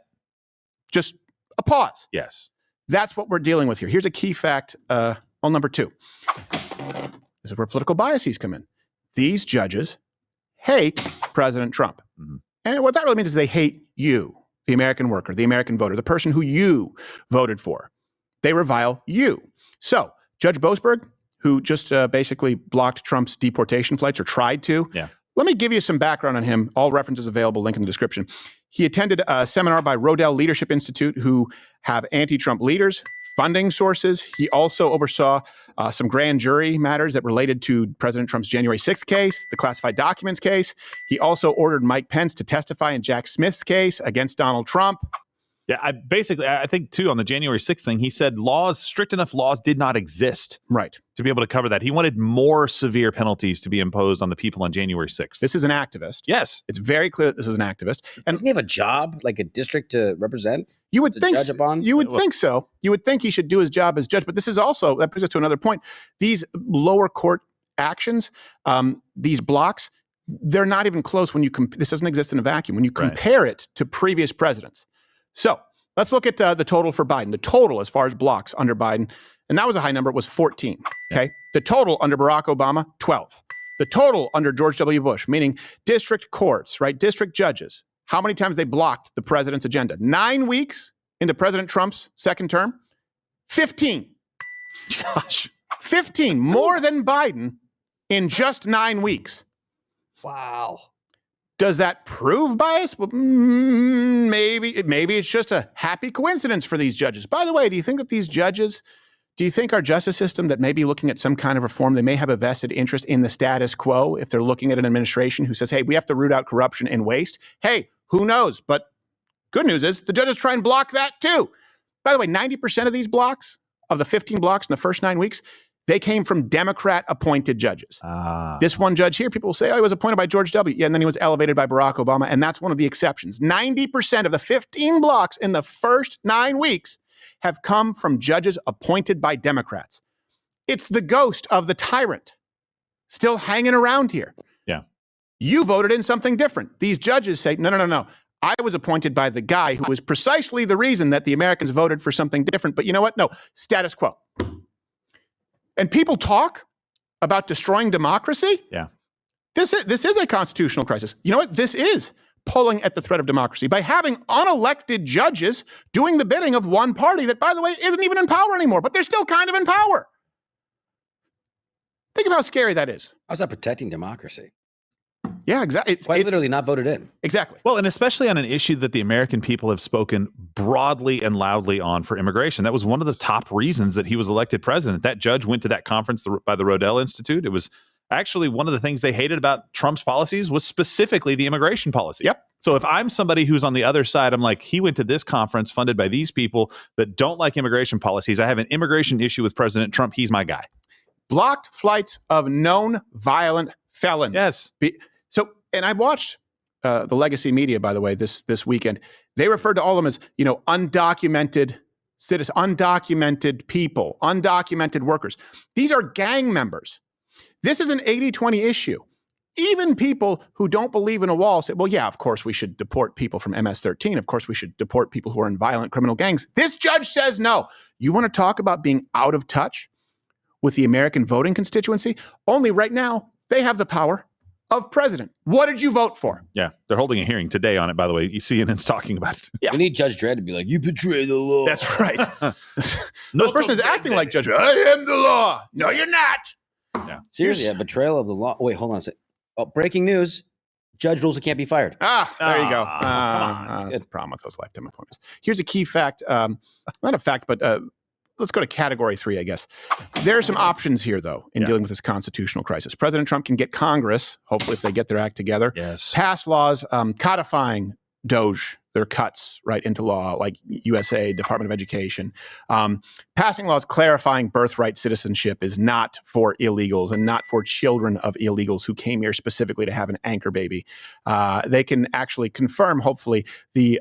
Speaker 5: Just a pause.
Speaker 6: Yes.
Speaker 5: That's what we're dealing with here. Here's a key fact. Number 2. This is where political biases come in. These judges hate President Trump.
Speaker 6: Mm-hmm.
Speaker 5: And what that really means is they hate you, the American worker, the American voter, the person who you voted for. They revile you. So Judge Boasberg, who just basically blocked Trump's deportation flights or tried to.
Speaker 6: Yeah.
Speaker 5: Let me give you some background on him. All references available, link in the description. He attended a seminar by Rodel Leadership Institute, who have anti-Trump leaders, funding sources. He also oversaw some grand jury matters that related to President Trump's January 6th case, the classified documents case. He also ordered Mike Pence to testify in Jack Smith's case against Donald Trump.
Speaker 6: Yeah, I think, too, on the January 6th thing, he said strict enough laws did not exist to be able to cover that. He wanted more severe penalties to be imposed on the people on January 6th.
Speaker 5: This is an activist.
Speaker 6: Yes.
Speaker 5: It's very clear that this is an activist. And
Speaker 7: doesn't he have a job, like a district to represent?
Speaker 5: You would think
Speaker 7: judge upon?
Speaker 5: You would think so. You would think he should do his job as judge. But this is also, that brings us to another point. These lower court actions, these blocks, they're not even close when you this doesn't exist in a vacuum. When you compare it to previous presidents. So let's look at the total for Biden. The total as far as blocks under Biden, and that was a high number, it was 14. Okay. The total under Barack Obama, 12. The total under George W. Bush, meaning district courts, right? District judges, how many times they blocked the president's agenda? 9 weeks into President Trump's second term? 15.
Speaker 6: Gosh.
Speaker 5: 15, more than Biden in just 9 weeks.
Speaker 6: Wow.
Speaker 5: Does that prove bias? Well, maybe it's just a happy coincidence for these judges. By the way, do you think that these judges, do you think our justice system that may be looking at some kind of reform, they may have a vested interest in the status quo if they're looking at an administration who says, hey, we have to root out corruption and waste? Hey, who knows? But good news is the judges try and block that too. By the way, 90% of these blocks, of the 15 blocks in the first 9 weeks, they came from Democrat-appointed judges. This one judge here, people will say, oh, he was appointed by George W. Yeah, and then he was elevated by Barack Obama, and that's one of the exceptions. 90% of the 15 blocks in the first 9 weeks have come from judges appointed by Democrats. It's the ghost of the tyrant still hanging around here.
Speaker 6: Yeah.
Speaker 5: You voted in something different. These judges say, no. I was appointed by the guy who was precisely the reason that the Americans voted for something different. But you know what? No, status quo. And people talk about destroying democracy.
Speaker 6: Yeah.
Speaker 5: This is a constitutional crisis. You know what? This is pulling at the thread of democracy by having unelected judges doing the bidding of one party that, by the way, isn't even in power anymore, but they're still kind of in power. Think of how scary that is.
Speaker 7: How's that protecting democracy?
Speaker 5: Yeah, exactly. It's
Speaker 7: literally not voted in.
Speaker 5: Exactly.
Speaker 6: Well, and especially on an issue that the American people have spoken broadly and loudly on for immigration. That was one of the top reasons that he was elected president. That judge went to that conference by the Rodel Institute. It was actually one of the things they hated about Trump's policies was specifically the immigration policy.
Speaker 5: Yep.
Speaker 6: So if I'm somebody who's on the other side, I'm like, he went to this conference funded by these people that don't like immigration policies. I have an immigration issue with President Trump. He's my guy.
Speaker 5: Blocked flights of known violent felons.
Speaker 6: Yes.
Speaker 5: And I watched the legacy media, by the way, this weekend. They referred to all of them as, undocumented citizens, undocumented people, undocumented workers. These are gang members. This is an 80-20 issue. Even people who don't believe in a wall say, well, yeah, of course we should deport people from MS-13. Of course we should deport people who are in violent criminal gangs. This judge says no. You want to talk about being out of touch with the American voting constituency? Only right now they have the power of president. What did you vote for?
Speaker 6: Yeah, they're holding a hearing today on it, by the way. CNN's talking about it.
Speaker 5: Yeah.
Speaker 7: We need Judge Dredd to be like, you betray the law.
Speaker 5: That's right. This person is acting like Judge Dredd. I am the law. No, you're not.
Speaker 6: Yeah.
Speaker 7: Seriously, a betrayal of the law. Wait, hold on a second. Oh, breaking news. Judge rules it can't be fired.
Speaker 5: There you go.
Speaker 7: Come on.
Speaker 5: That's the problem with those lifetime appointments. Here's a key fact. Not a fact, but let's go to category 3, I guess. There are some options here, though, in dealing with this constitutional crisis. President Trump can get Congress, hopefully if they get their act together, pass laws codifying DOJ, their cuts right into law, like USA, Department of Education. Passing laws clarifying birthright citizenship is not for illegals and not for children of illegals who came here specifically to have an anchor baby. They can actually confirm, hopefully, the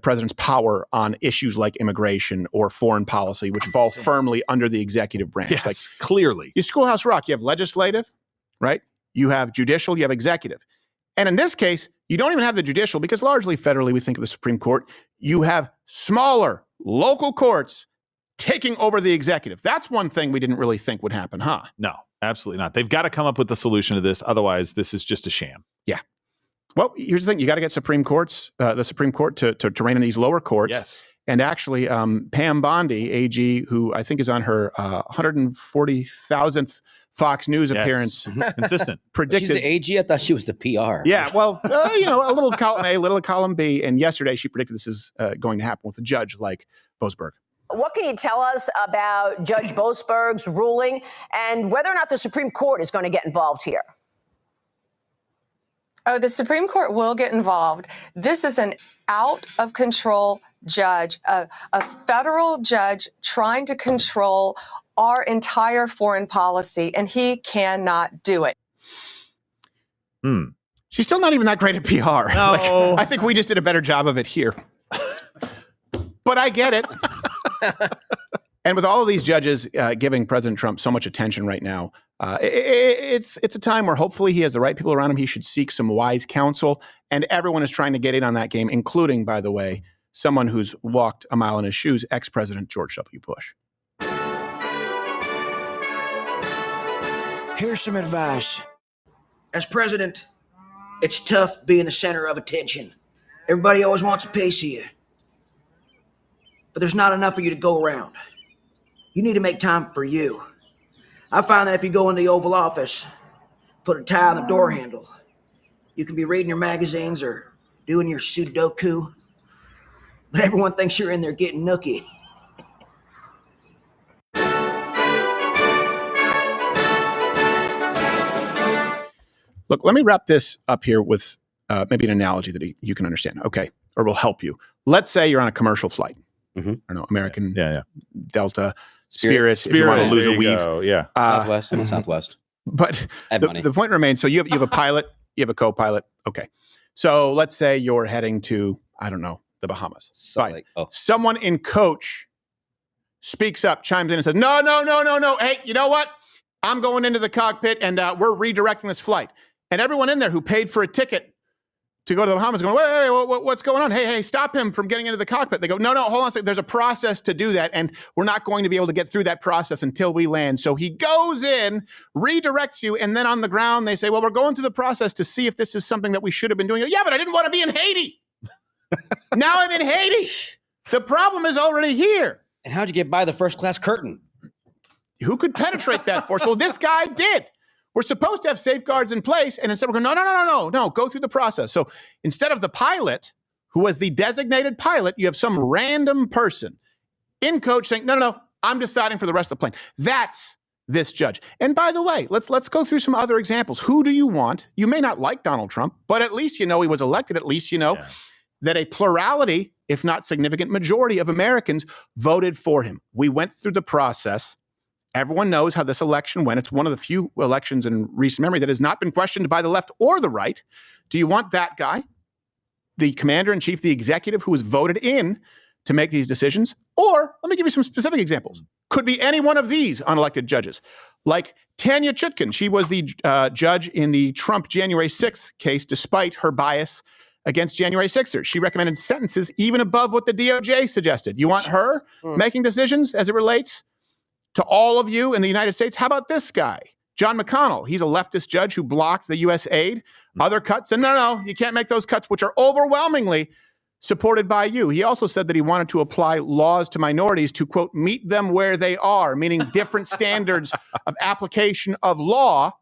Speaker 5: president's power on issues like immigration or foreign policy, which fall firmly under the executive branch.
Speaker 6: Yes,
Speaker 5: like
Speaker 6: clearly.
Speaker 5: You Schoolhouse Rock, you have legislative, right? You have judicial, you have executive. And in this case, you don't even have the judicial because largely federally we think of the Supreme Court. You have smaller local courts taking over the executive. That's one thing we didn't really think would happen, huh?
Speaker 6: No, absolutely not. They've got to come up with a solution to this. Otherwise, this is just a sham.
Speaker 5: Yeah. Well, here's the thing. You got to get the Supreme Court to rein in these lower courts.
Speaker 6: Yes.
Speaker 5: And actually, Pam Bondi, AG, who I think is on her 140,000th Fox News appearance.
Speaker 6: Consistent.
Speaker 5: Predicted.
Speaker 7: She's the AG? I thought she was the PR.
Speaker 5: Yeah, well, a little column A, a little column B. And yesterday she predicted this is going to happen with a judge like Boasberg.
Speaker 1: What can you tell us about Judge Boasberg's ruling and whether or not the Supreme Court is going to get involved here?
Speaker 2: Oh, the Supreme Court will get involved. This is an out-of-control judge, a federal judge trying to control our entire foreign policy, and he cannot do it.
Speaker 5: She's still not even that great at PR.
Speaker 6: No.
Speaker 5: I think we just did a better job of it here. But I get it. And with all of these judges giving President Trump so much attention right now, it's a time where hopefully he has the right people around him. He should seek some wise counsel. And everyone is trying to get in on that game, including, by the way, someone who's walked a mile in his shoes, ex-President George W. Bush.
Speaker 10: Here's some advice. As president, it's tough being the center of attention. Everybody always wants a piece of you. But there's not enough of you to go around. You need to make time for you. I find that if you go in the Oval Office, put a tie on the door handle, you can be reading your magazines or doing your Sudoku, but everyone thinks you're in there getting nookie.
Speaker 5: Look, let me wrap this up here with maybe an analogy that you can understand, okay, or will help you. Let's say you're on a commercial flight. I don't know, American, Delta, Spirit. If you want to lose a weave.
Speaker 7: Southwest. I'm on Southwest.
Speaker 5: But the point remains, so you have a pilot, you have a co-pilot. Okay. So let's say you're heading to, I don't know, the Bahamas. Fine. Someone in coach speaks up, chimes in and says, no. Hey, you know what? I'm going into the cockpit and we're redirecting this flight. And everyone in there who paid for a ticket to go to the Bahamas going, wait, what's going on? Hey, stop him from getting into the cockpit. They go, no, hold on a second. There's a process to do that, and we're not going to be able to get through that process until we land. So he goes in, redirects you, and then on the ground they say, well, we're going through the process to see if this is something that we should have been doing. Yeah, but I didn't want to be in Haiti. Now I'm in Haiti. The problem is already here.
Speaker 7: And how'd you get by the first class curtain?
Speaker 5: Who could penetrate that force? Well, this guy did. We're supposed to have safeguards in place, and instead we're going, no, go through the process. So instead of the pilot, who was the designated pilot, you have some random person in coach saying, no, I'm deciding for the rest of the plane. That's this judge. And by the way, let's go through some other examples. Who do you want? You may not like Donald Trump, but at least you know he was elected. At least you know that a plurality, if not significant majority of Americans voted for him. We went through the process. Everyone knows how this election went. It's one of the few elections in recent memory that has not been questioned by the left or the right. Do you want that guy, the commander-in-chief, the executive who was voted in to make these decisions? Or, let me give you some specific examples. Could be any one of these unelected judges. Like Tanya Chutkan. She was the judge in the Trump January 6th case, despite her bias against January 6ers. She recommended sentences even above what the DOJ suggested. You want her making decisions as it relates to all of you in the United States? How about this guy, John McConnell? He's a leftist judge who blocked the U.S. aid. Other cuts, and no, you can't make those cuts, which are overwhelmingly supported by you. He also said that he wanted to apply laws to minorities to, quote, meet them where they are, meaning different standards of application of law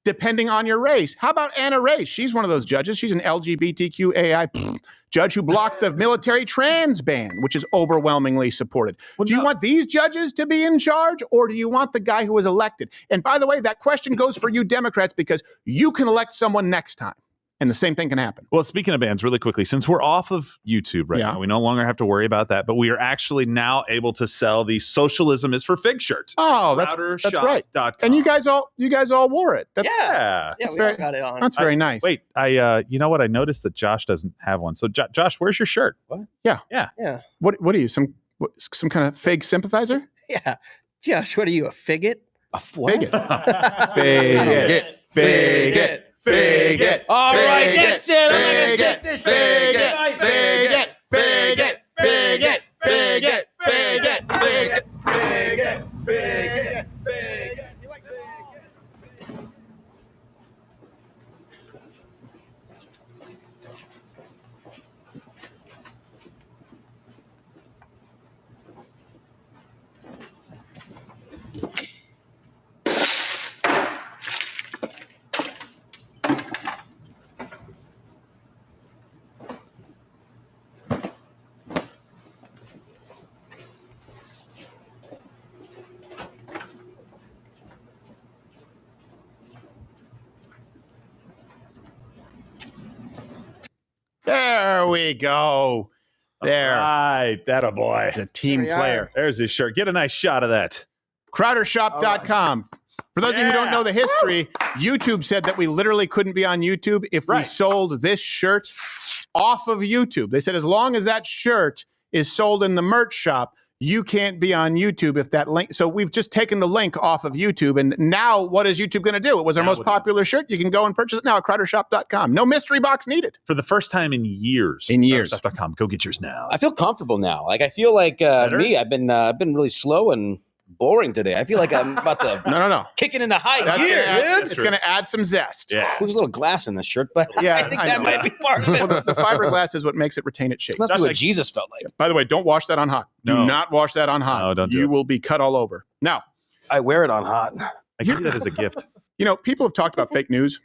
Speaker 5: depending on your race. How about Anna Race? She's one of those judges. She's an LGBTQAI judge who blocked the military trans ban, which is overwhelmingly supported. Do you want these judges to be in charge, or do you want the guy who was elected? And by the way, that question goes for you Democrats, because you can elect someone next time. And the same thing can happen.
Speaker 6: Well, speaking of bans, really quickly, since we're off of YouTube right now, we no longer have to worry about that, but we are actually now able to sell the Socialism is for Fig shirt.
Speaker 5: Oh, that's right. And you guys all wore it. That's,
Speaker 8: we all got it on.
Speaker 5: That's very nice.
Speaker 6: Wait, you know what? I noticed that Josh doesn't have one. So Josh, where's your shirt?
Speaker 8: What?
Speaker 5: Yeah. What are you? Some kind of fig sympathizer?
Speaker 8: Yeah. Josh, what are you, a figget?
Speaker 5: A what? Figget. Figget. Fig it.
Speaker 11: All right, that's it. I'm gonna
Speaker 5: Fig
Speaker 11: take
Speaker 5: it.
Speaker 11: this
Speaker 5: Fig
Speaker 11: shit.
Speaker 5: it. Fig it. Fig it. Fig it. Fig it. Fig it. Fig it. Fig it. Fig it. Fig it. There we go. There.
Speaker 6: Right, that a boy.
Speaker 5: The team player.
Speaker 6: There's his shirt. Get a nice shot of that.
Speaker 5: Crowdershop.com. For those of you who don't know the history, YouTube said that we literally couldn't be on YouTube if we sold this shirt off of YouTube. They said as long as that shirt is sold in the merch shop, you can't be on YouTube if that link. So we've just taken the link off of YouTube. And now what is YouTube going to do? It was our most popular shirt. You can go and purchase it now at crowdershop.com. No mystery box needed.
Speaker 6: For the first time in years. Crowdershop.com. Go get yours now.
Speaker 7: I feel comfortable now. Like I feel like me. I've been really slow and boring today. I feel like I'm about to
Speaker 5: no
Speaker 7: kicking into high
Speaker 5: That's
Speaker 7: gear,
Speaker 5: gonna add,
Speaker 7: dude.
Speaker 5: it's going to add some zest.
Speaker 6: Yeah.
Speaker 7: There's a little glass in this shirt, but
Speaker 5: Yeah,
Speaker 7: I think that might be part of it.
Speaker 5: Well, the fiberglass is what makes it retain its shape.
Speaker 7: Must be what Jesus felt like.
Speaker 5: By the way, don't wash that on hot. Do
Speaker 6: No.
Speaker 5: not wash that on hot.
Speaker 6: No, don't do
Speaker 5: You
Speaker 6: it.
Speaker 5: will be cut all over. Now,
Speaker 7: I wear it on hot.
Speaker 6: I give you that as a gift.
Speaker 5: you know, people have talked about fake news.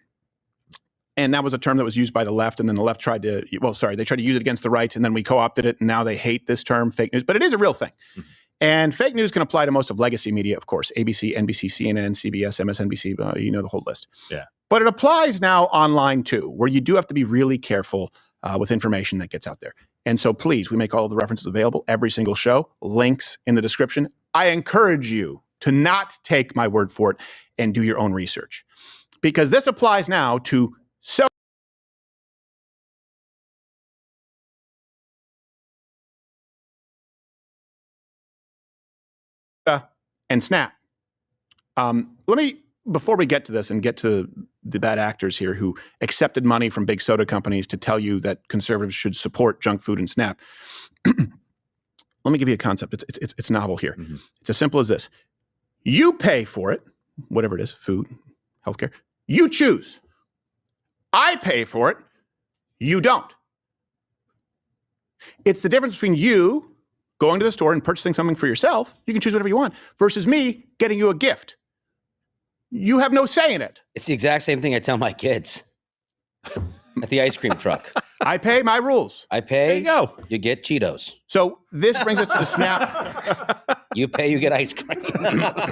Speaker 5: And that was a term that was used by the left. And then the left tried to, they tried to use it against the right. And then we co-opted it. And now they hate this term, fake news. But it is a real thing. Mm-hmm. And fake news can apply to most of legacy media, of course. ABC, NBC, CNN, CBS, MSNBC, you know the whole list.
Speaker 6: Yeah.
Speaker 5: But it applies now online too, where you do have to be really careful with information that gets out there. And so please, we make all of the references available every single show, links in the description. I encourage you to not take my word for it and do your own research. Because this applies now to and Snap. Before we get to this and get to the bad actors here who accepted money from big soda companies to tell you that conservatives should support junk food and Snap, let me give you a concept. It's novel here. Mm-hmm. It's as simple as this. You pay for it, whatever it is, food, healthcare. You choose. I pay for it. You don't. It's the difference between you going to the store and purchasing something for yourself. You can choose whatever you want, versus me getting you a gift. You have no say in it.
Speaker 7: It's the exact same thing I tell my kids at the ice cream truck.
Speaker 5: I pay my rules.
Speaker 7: I pay.
Speaker 6: There you go.
Speaker 7: You get Cheetos.
Speaker 5: So this brings us to the Snap.
Speaker 7: You pay, you get ice cream.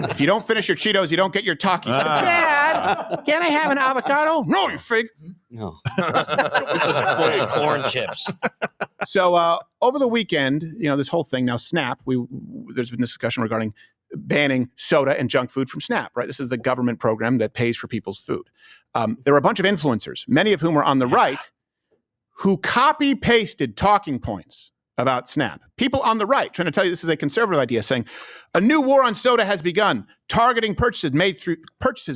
Speaker 5: If you don't finish your Cheetos, you don't get your Takis. Dad, can I have an avocado? No, you fig.
Speaker 7: No.
Speaker 11: Corn chips.
Speaker 5: So over the weekend, you know, this whole thing now, Snap, there's been discussion regarding banning soda and junk food from Snap, right? This is the government program that pays for people's food. There were a bunch of influencers, many of whom were on the right, who copy-pasted talking points about Snap. People on the right trying to tell you this is a conservative idea, saying a new war on soda has begun, targeting purchases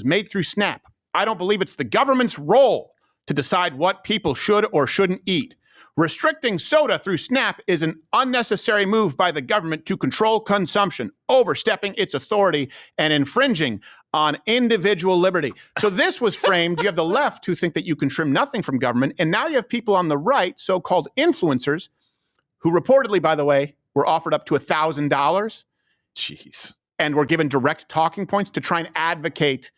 Speaker 5: made through Snap. I don't believe it's the government's role to decide what people should or shouldn't eat. Restricting soda through Snap is an unnecessary move by the government to control consumption, overstepping its authority and infringing on individual liberty. So this was framed. You have the left who think that you can trim nothing from government. And now you have people on the right, so-called influencers, who reportedly, by the way, were offered up to $1,000.
Speaker 6: Jeez.
Speaker 5: And were given direct talking points to try and advocate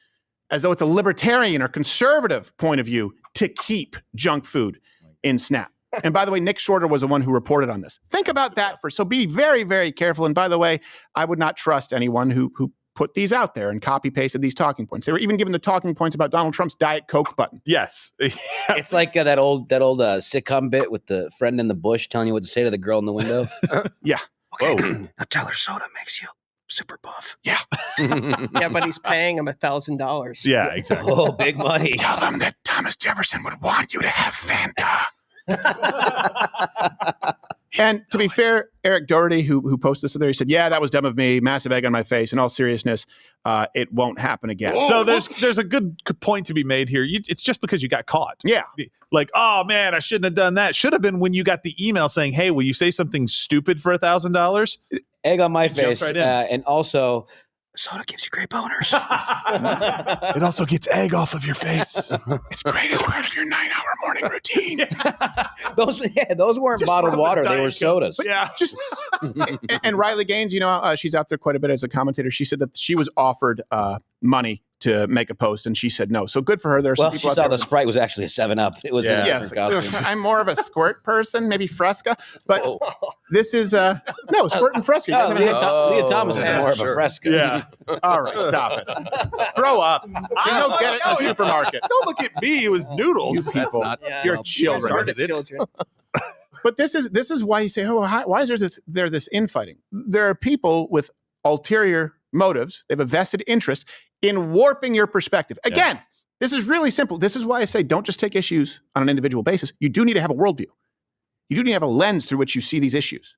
Speaker 5: as though it's a libertarian or conservative point of view to keep junk food in Snap. And by the way, Nick Shorter was the one who reported on this. Think about that so be very, very careful. And by the way, I would not trust anyone who put these out there and copy-pasted these talking points. They were even given the talking points about Donald Trump's Diet Coke button.
Speaker 6: Yes.
Speaker 7: It's like that old sitcom bit with the friend in the bush telling you what to say to the girl in the window.
Speaker 5: Yeah.
Speaker 10: Okay, now tell her soda makes you super buff.
Speaker 5: Yeah.
Speaker 8: Yeah, but he's paying him $1,000.
Speaker 6: Yeah, exactly.
Speaker 7: Oh, big money.
Speaker 5: Tell them that Thomas Jefferson would want you to have Fanta. And to be fair, Eric Doherty, who posted this there, he said, yeah, that was dumb of me. Massive egg on my face. In all seriousness, it won't happen again.
Speaker 6: So there's a good point to be made here. It's just because you got caught.
Speaker 5: Yeah.
Speaker 6: Like, oh, man, I shouldn't have done that. Should have been when you got the email saying, hey, will you say something stupid for $1,000?
Speaker 7: Egg on my
Speaker 6: Jumped
Speaker 7: face.
Speaker 6: right in.
Speaker 7: And also, soda gives you great boners.
Speaker 6: It also gets egg off of your face.
Speaker 5: It's great as part of your 9-hour morning routine.
Speaker 7: Those weren't bottled water. They were sodas.
Speaker 6: Yeah.
Speaker 5: And Riley Gaines, she's out there quite a bit as a commentator. She said that she was offered money to make a post, and she said no. So good for her. There are some
Speaker 7: Well,
Speaker 5: people
Speaker 7: she saw
Speaker 5: out there
Speaker 7: the Sprite was actually a 7-Up. It was in a different costume.
Speaker 5: I'm more of a squirt person, maybe Fresca, but this is no squirt and Fresca.
Speaker 7: Leah Thomas is more of a Fresca.
Speaker 5: Yeah. All right, stop it. Grow up. You don't get it in the supermarket.
Speaker 6: Don't look at me. It was noodles.
Speaker 5: You people, you're children. But this is why you say, why is there this infighting? There are people with ulterior motives. They have a vested interest in warping your perspective. Again, this is really simple. This is why I say don't just take issues on an individual basis. You do need to have a worldview. You do need to have a lens through which you see these issues.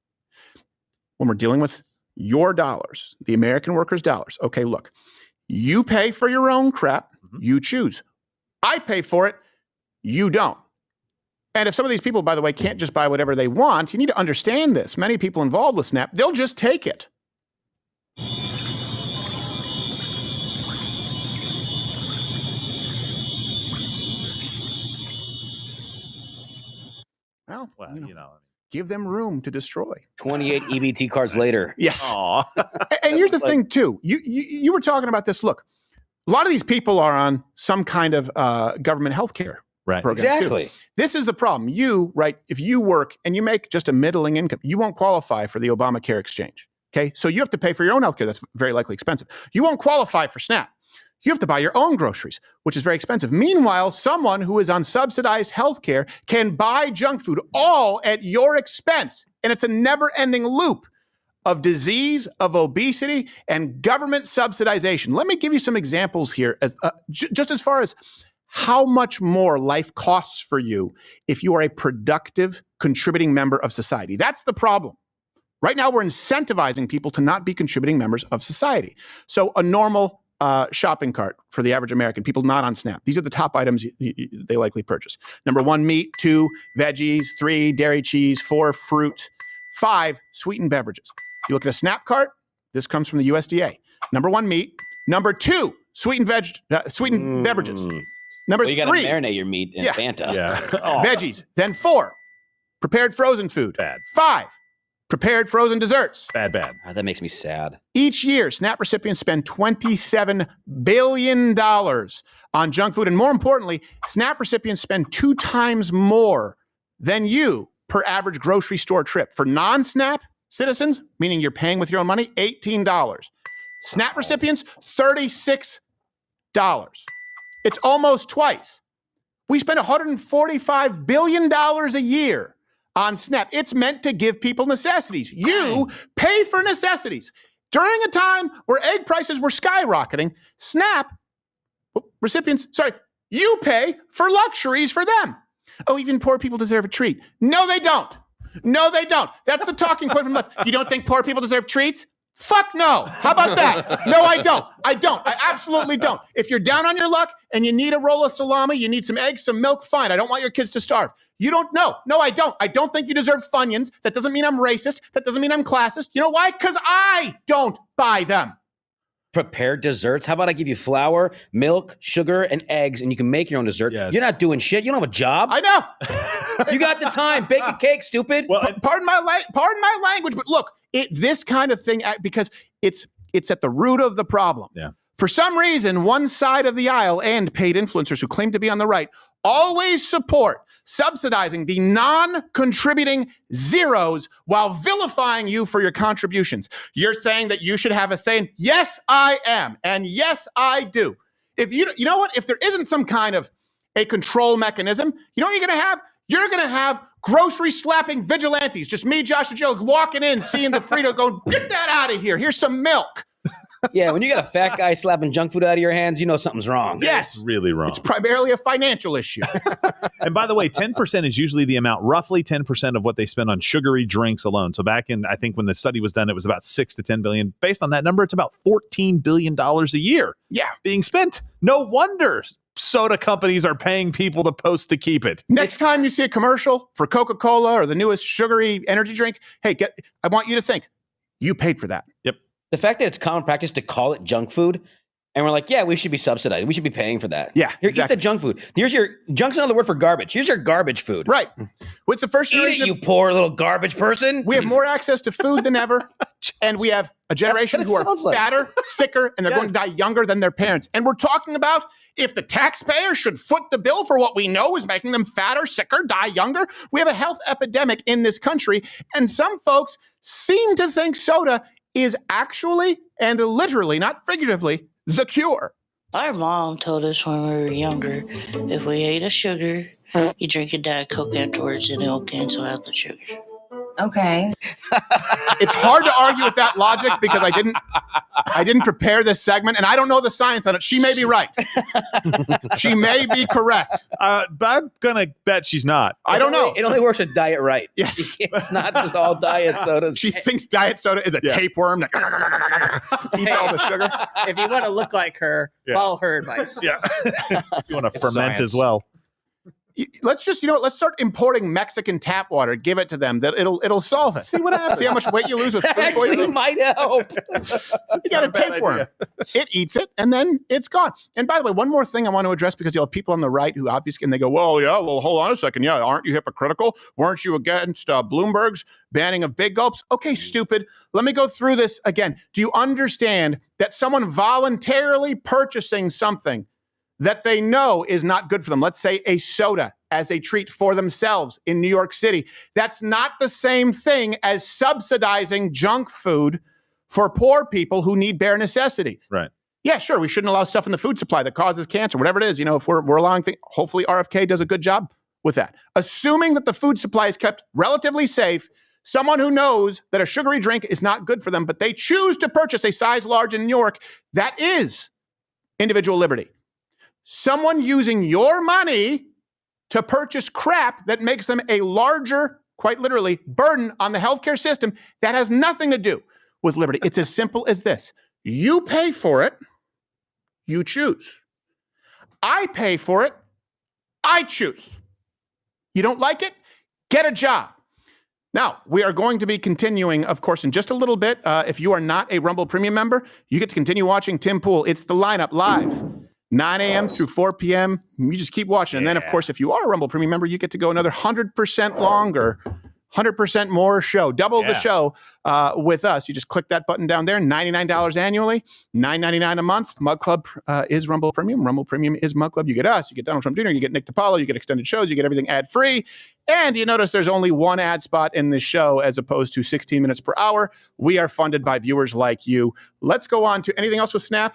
Speaker 5: When we're dealing with your dollars, the American workers' dollars, okay, look, you pay for your own crap. You choose. I pay for it. You don't. And if some of these people, by the way, can't just buy whatever they want, you need to understand this. Many people involved with SNAP, they'll just take it. Well, give them room to destroy.
Speaker 7: 28 EBT cards later.
Speaker 5: Yes. And here's the thing, too. You were talking about this. Look, a lot of these people are on some kind of government health care program.
Speaker 7: Exactly.
Speaker 5: Too. This is the problem. If you work and you make just a middling income, you won't qualify for the Obamacare exchange. Okay. So you have to pay for your own health care. That's very likely expensive. You won't qualify for SNAP. You have to buy your own groceries, which is very expensive. Meanwhile, someone who is on subsidized health care can buy junk food all at your expense. And it's a never-ending loop of disease, of obesity, and government subsidization. Let me give you some examples here, just as far as how much more life costs for you if you are a productive, contributing member of society. That's the problem. Right now, we're incentivizing people to not be contributing members of society. So a normal shopping cart for the average American, people not on SNAP. These are the top items they likely purchase. Number 1, meat. 2, veggies. 3, dairy, cheese. 4, fruit. 5, sweetened beverages. You look at a SNAP cart, this comes from the USDA. Number 1, meat. Number 2, sweetened beverages. Number 3,
Speaker 7: you got to marinate your meat in Fanta.
Speaker 6: Yeah.
Speaker 5: Veggies. Then 4, prepared frozen food.
Speaker 6: Bad.
Speaker 5: 5, prepared frozen desserts.
Speaker 6: Bad.
Speaker 7: That makes me sad.
Speaker 5: Each year, SNAP recipients spend $27 billion on junk food. And more importantly, SNAP recipients spend 2 times more than you per average grocery store trip. For non-SNAP citizens, meaning you're paying with your own money, $18. SNAP recipients, $36. It's almost twice. We spend $145 billion a year on SNAP. It's meant to give people necessities. You pay for necessities. During a time where egg prices were skyrocketing, SNAP recipients, you pay for luxuries for them. Oh, even poor people deserve a treat. No, they don't. No, they don't. That's the talking point from left. You don't think poor people deserve treats? Fuck no. How about that? No, I don't. I absolutely don't. If you're down on your luck and you need a roll of salami, you need some eggs, some milk, fine. I don't want your kids to starve. You don't know. No, I don't. I don't think you deserve Funyuns. That doesn't mean I'm racist. That doesn't mean I'm classist. You know why? Because I don't buy them.
Speaker 7: Prepared desserts? How about I give you flour, milk, sugar, and eggs, and you can make your own dessert? Yes. You're not doing shit. You don't have a job.
Speaker 5: I know.
Speaker 7: You got the time. Bake a cake, stupid.
Speaker 5: Well, pardon my language, but look, this kind of thing, because it's at the root of the problem.
Speaker 6: Yeah.
Speaker 5: For some reason, one side of the aisle and paid influencers who claim to be on the right always support subsidizing the non-contributing zeros while vilifying you for your contributions. You're saying that you should have a say. Yes, I am. And yes, I do. If you know what? If there isn't some kind of a control mechanism, you know what you're going to have? You're going to have grocery slapping vigilantes. Just me, Josh, and Joe walking in, seeing the Frito going, get that out of here. Here's some milk.
Speaker 7: Yeah, when you got a fat guy slapping junk food out of your hands, you know something's wrong.
Speaker 5: Yes.
Speaker 6: It's really wrong.
Speaker 5: It's primarily a financial issue.
Speaker 6: And by the way, 10% is usually the amount, roughly 10% of what they spend on sugary drinks alone. So back in, I think when the study was done, it was about 6 to 10 billion. Based on that number, it's about $14 billion a year being spent. No wonder soda companies are paying people to post to keep it.
Speaker 5: Next time you see a commercial for Coca-Cola or the newest sugary energy drink, hey, I want you to think, you paid for that.
Speaker 6: Yep.
Speaker 7: The fact that it's common practice to call it junk food, and we're like, yeah, we should be subsidized. We should be paying for that.
Speaker 5: Yeah,
Speaker 7: Here, eat the junk food. Here's your junk's another word for garbage. Here's your garbage food.
Speaker 5: Right. What's the first
Speaker 7: Eat
Speaker 5: generation?
Speaker 7: it, you poor little garbage person.
Speaker 5: We have more access to food than ever, and we have a generation who are fatter, sicker, and they're going to die younger than their parents. And we're talking about if the taxpayer should foot the bill for what we know is making them fatter, sicker, die younger. We have a health epidemic in this country, and some folks seem to think soda is actually and literally, not figuratively, the cure.
Speaker 3: Our mom told us when we were younger, if we ate a sugar, you drink a Diet Coke afterwards and it'll cancel out the sugar.
Speaker 20: Okay.
Speaker 5: It's hard to argue with that logic because I didn't prepare this segment and I don't know the science on it. She may be right. She may be correct.
Speaker 6: But I'm going to bet she's not.
Speaker 5: I don't know.
Speaker 7: It only works with Diet Right.
Speaker 5: Yes.
Speaker 7: It's not just all diet sodas.
Speaker 5: She thinks diet soda is a tapeworm that eats all the sugar.
Speaker 8: If you want to look like her, follow her advice.
Speaker 6: Yeah. You want to ferment as well.
Speaker 5: Let's just, let's start importing Mexican tap water. Give it to them. That it'll solve it. See what happens. See how much weight you lose with food
Speaker 7: Actually
Speaker 5: poisoning.
Speaker 7: might help.
Speaker 5: You got a tapeworm. It eats it, and then it's gone. And by the way, one more thing I want to address because you'll have people on the right who obviously, and they go, well, hold on a second. Yeah, aren't you hypocritical? Weren't you against Bloomberg's banning of big gulps? Okay, stupid. Let me go through this again. Do you understand that someone voluntarily purchasing something that they know is not good for them, let's say a soda as a treat for themselves in New York City, that's not the same thing as subsidizing junk food for poor people who need bare necessities.
Speaker 6: Right.
Speaker 5: Yeah, sure, we shouldn't allow stuff in the food supply that causes cancer, whatever it is. If we're allowing things, hopefully RFK does a good job with that. Assuming that the food supply is kept relatively safe, someone who knows that a sugary drink is not good for them, but they choose to purchase a size large in New York, that is individual liberty. Someone using your money to purchase crap that makes them a larger, quite literally, burden on the healthcare system, that has nothing to do with liberty. It's as simple as this. You pay for it, you choose. I pay for it, I choose. You don't like it? Get a job. Now, we are going to be continuing, of course, in just a little bit. If you are not a Rumble Premium member, you get to continue watching Tim Pool. It's The Lineup live. 9 a.m. through 4 p.m. You just keep watching. And then, of course, if you are a Rumble Premium member, you get to go another 100% longer, 100% more show, double the show with us. You just click that button down there, $99 annually, $9.99 a month. Mug Club is Rumble Premium. Rumble Premium is Mug Club. You get us, you get Donald Trump Jr., you get Nick DiPaolo, you get extended shows, you get everything ad-free. And you notice there's only one ad spot in this show as opposed to 16 minutes per hour. We are funded by viewers like you. Let's go on to anything else with Snap.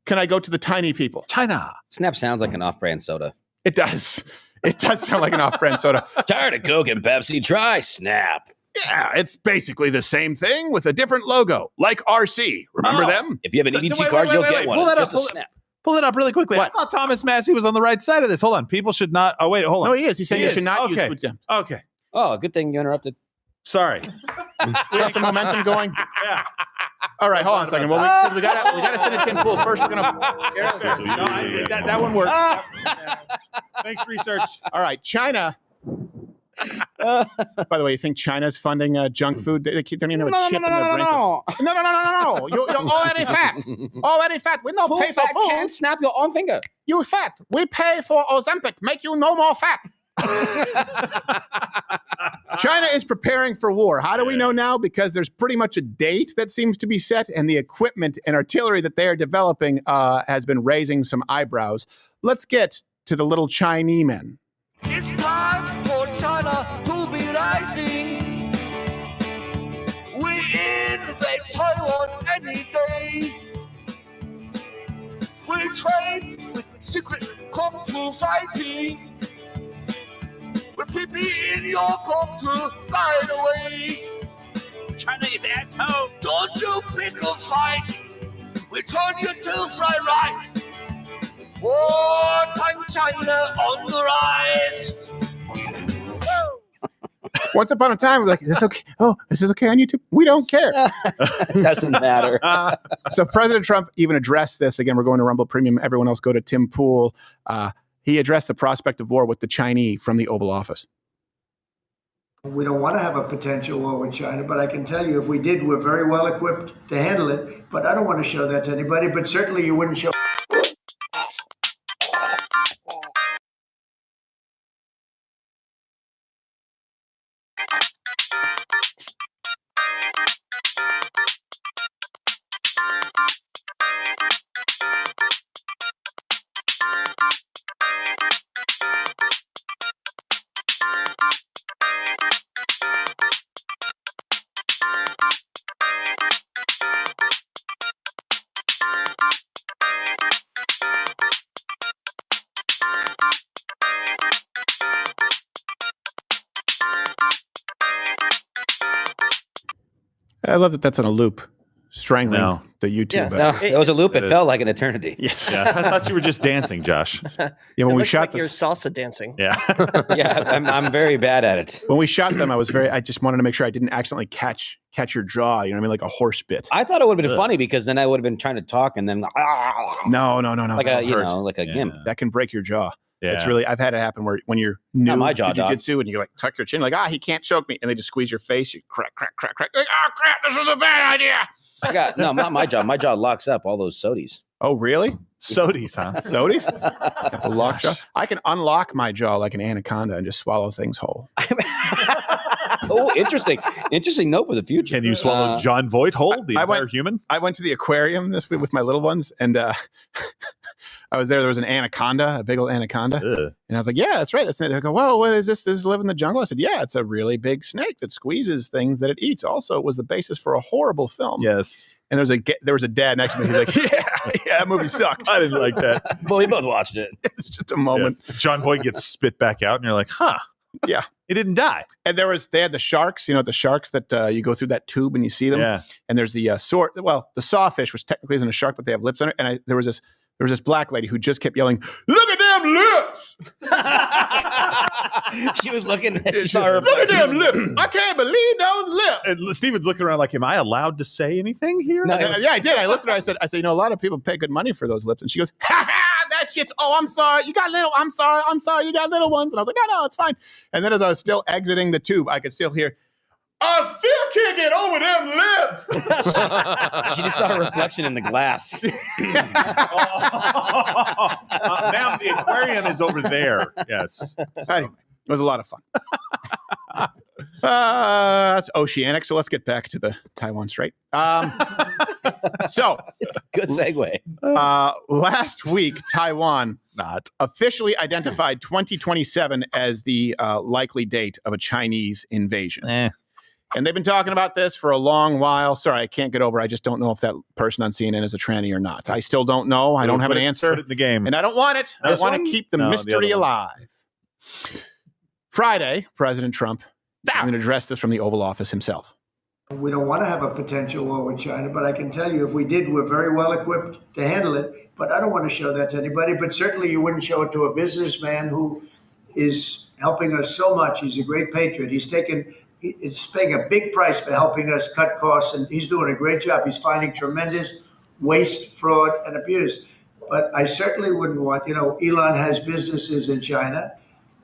Speaker 5: Can I go to the tiny people?
Speaker 6: China.
Speaker 7: Snap sounds like an off-brand soda.
Speaker 5: It does. It does sound like an off-brand soda.
Speaker 7: Tired of Coke and Pepsi? Try Snap.
Speaker 5: Yeah, it's basically the same thing with a different logo, like RC. Remember them?
Speaker 7: If you have an EBT card, you'll get one.
Speaker 6: Pull that
Speaker 7: Just
Speaker 6: up.
Speaker 7: a Snap.
Speaker 6: Pull it up really quickly.
Speaker 5: What?
Speaker 6: I thought Thomas Massey was on the right side of this. Hold on. People should not. Oh, wait, hold on.
Speaker 5: No, he is. He's saying you should not use food stamps.
Speaker 6: Okay.
Speaker 7: Oh, good thing you interrupted.
Speaker 6: Sorry.
Speaker 5: We got some momentum going. Yeah. All right, hold on a second. Well, we got to send it to Tim Pool first. We're gonna.
Speaker 6: That one works. Thanks, research.
Speaker 5: All right, China. By the way, you think China's funding junk food? They don't even have a chip in their brain. No. You're already fat. Already fat. We don't pay for food.
Speaker 7: Can't snap your own finger.
Speaker 5: You fat. We pay for Ozempic. Make you no more fat. China is preparing for war. How do we know now? Because there's pretty much a date that seems to be set, and the equipment and artillery that they are developing has been raising some eyebrows. Let's get to the little Chinese men.
Speaker 12: It's time for China to be rising. We invade Taiwan any day. We train with secret kung fu fighting. With people in your kung to ride away. China is asshole. Don't you pick a fight We turn you to fried rice. Wartime China on the rise.
Speaker 5: Once upon a time, we're like, is this okay? Oh, is this okay on YouTube? We don't care.
Speaker 7: It doesn't matter.
Speaker 5: So President Trump even addressed this. Again, we're going to Rumble Premium. Everyone else go to Tim Pool. He addressed the prospect of war with the Chinese from the Oval Office.
Speaker 13: We don't want to have a potential war with China, but I can tell you if we did, we're very well equipped to handle it. But I don't want to show that to anybody, but certainly you wouldn't show.
Speaker 5: I love that that's on a loop, strangling the YouTube.
Speaker 7: No, it was a loop. It felt like an eternity.
Speaker 5: Yes.
Speaker 6: Yeah, I thought you were just dancing, Josh.
Speaker 5: Yeah, when we shot
Speaker 8: you're salsa dancing.
Speaker 6: Yeah.
Speaker 7: Yeah, I'm very bad at it.
Speaker 5: When we shot them, I just wanted to make sure I didn't accidentally catch your jaw. You know what I mean? Like a horse bit.
Speaker 7: I thought it would have been funny because then I would have been trying to talk and then
Speaker 5: No.
Speaker 7: like a gimp.
Speaker 5: That can break your jaw.
Speaker 6: Yeah.
Speaker 5: It's really, I've had it happen where when you're new
Speaker 7: Not my
Speaker 5: to
Speaker 7: jaw, dog.
Speaker 5: jiu-jitsu and you like tuck your chin, like, he can't choke me. And they just squeeze your face. You crack. Like, oh crap, this was a bad idea.
Speaker 7: No, not my jaw. My jaw locks up all those sodies.
Speaker 5: Oh, really?
Speaker 6: Sodies, huh?
Speaker 5: Sodies? Got the lock jaw. I can unlock my jaw like an anaconda and just swallow things whole.
Speaker 7: Oh, interesting. Interesting note for the future.
Speaker 6: Can you swallow John Voight whole, the entire human?
Speaker 5: I went to the aquarium this week with my little ones, and I was there. There was an anaconda, a big old anaconda.
Speaker 6: Ugh.
Speaker 5: And I was like, yeah, that's right. That's it. They go, whoa, what is this? Does it live in the jungle? I said, yeah, it's a really big snake that squeezes things that it eats. Also, it was the basis for a horrible film.
Speaker 6: Yes.
Speaker 5: And there was a dad next to me. He's like, yeah, that movie sucked.
Speaker 6: I didn't like that.
Speaker 7: But we both watched it.
Speaker 5: It's just a moment.
Speaker 6: Yes. John Voight gets spit back out, and you're like, huh.
Speaker 5: Yeah.
Speaker 6: He didn't die.
Speaker 5: And they had the sharks, the sharks that you go through that tube and you see them.
Speaker 6: Yeah.
Speaker 5: And there's the the sawfish, which technically isn't a shark, but they have lips on it. And there was this black lady who just kept yelling, look at them lips.
Speaker 7: She was looking. She
Speaker 5: saw her. Look at them lips. I can't believe those lips.
Speaker 6: And Steven's looking around like, am I allowed to say anything here?
Speaker 5: No, yeah, I did. I looked at her. I said, a lot of people pay good money for those lips. And she goes, that shit's, I'm sorry. You got little, I'm sorry. You got little ones. And I was like, no, it's fine. And then as I was still exiting the tube, I could still hear, I still can't get over them lips.
Speaker 7: She just saw her reflection in the glass.
Speaker 6: Ma'am, the aquarium is over there. Yes.
Speaker 5: Anyway, it was a lot of fun. That's oceanic. So let's get back to the Taiwan Strait. So
Speaker 7: good segue.
Speaker 5: Last week, Taiwan officially identified 2027 as the likely date of a Chinese invasion. And they've been talking about this for a long while. Sorry, I can't get over. I just don't know if that person on CNN is a tranny or not. I still don't know. I don't have an answer.
Speaker 6: Put it in the game.
Speaker 5: And I don't want it. I want to keep the mystery alive. Friday, President Trump going to address this from the Oval Office himself.
Speaker 13: We don't want to have a potential war with China, but I can tell you if we did, we're very well equipped to handle it. But I don't want to show that to anybody. But certainly you wouldn't show it to a businessman who is helping us so much. He's a great patriot. He's paying a big price for helping us cut costs, and he's doing a great job. He's finding tremendous waste, fraud, and abuse. But I certainly wouldn't want, Elon has businesses in China,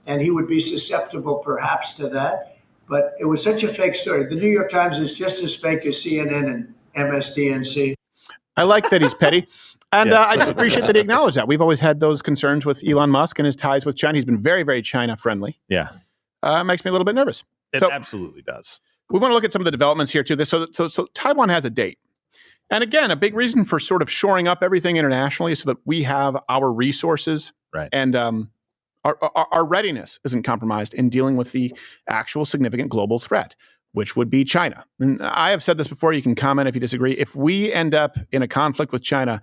Speaker 13: and he would be susceptible perhaps to that. But it was such a fake story. The New York Times is just as fake as CNN and MSDNC.
Speaker 5: I like that he's petty. And I do appreciate that he acknowledged that. We've always had those concerns with Elon Musk and his ties with China. He's been very, very China friendly.
Speaker 6: Yeah.
Speaker 5: Makes me a little bit nervous.
Speaker 6: It absolutely does.
Speaker 5: We want to look at some of the developments here too. So Taiwan has a date. And again, a big reason for sort of shoring up everything internationally so that we have our resources and our readiness isn't compromised in dealing with the actual significant global threat, which would be China. And I have said this before. You can comment if you disagree. If we end up in a conflict with China,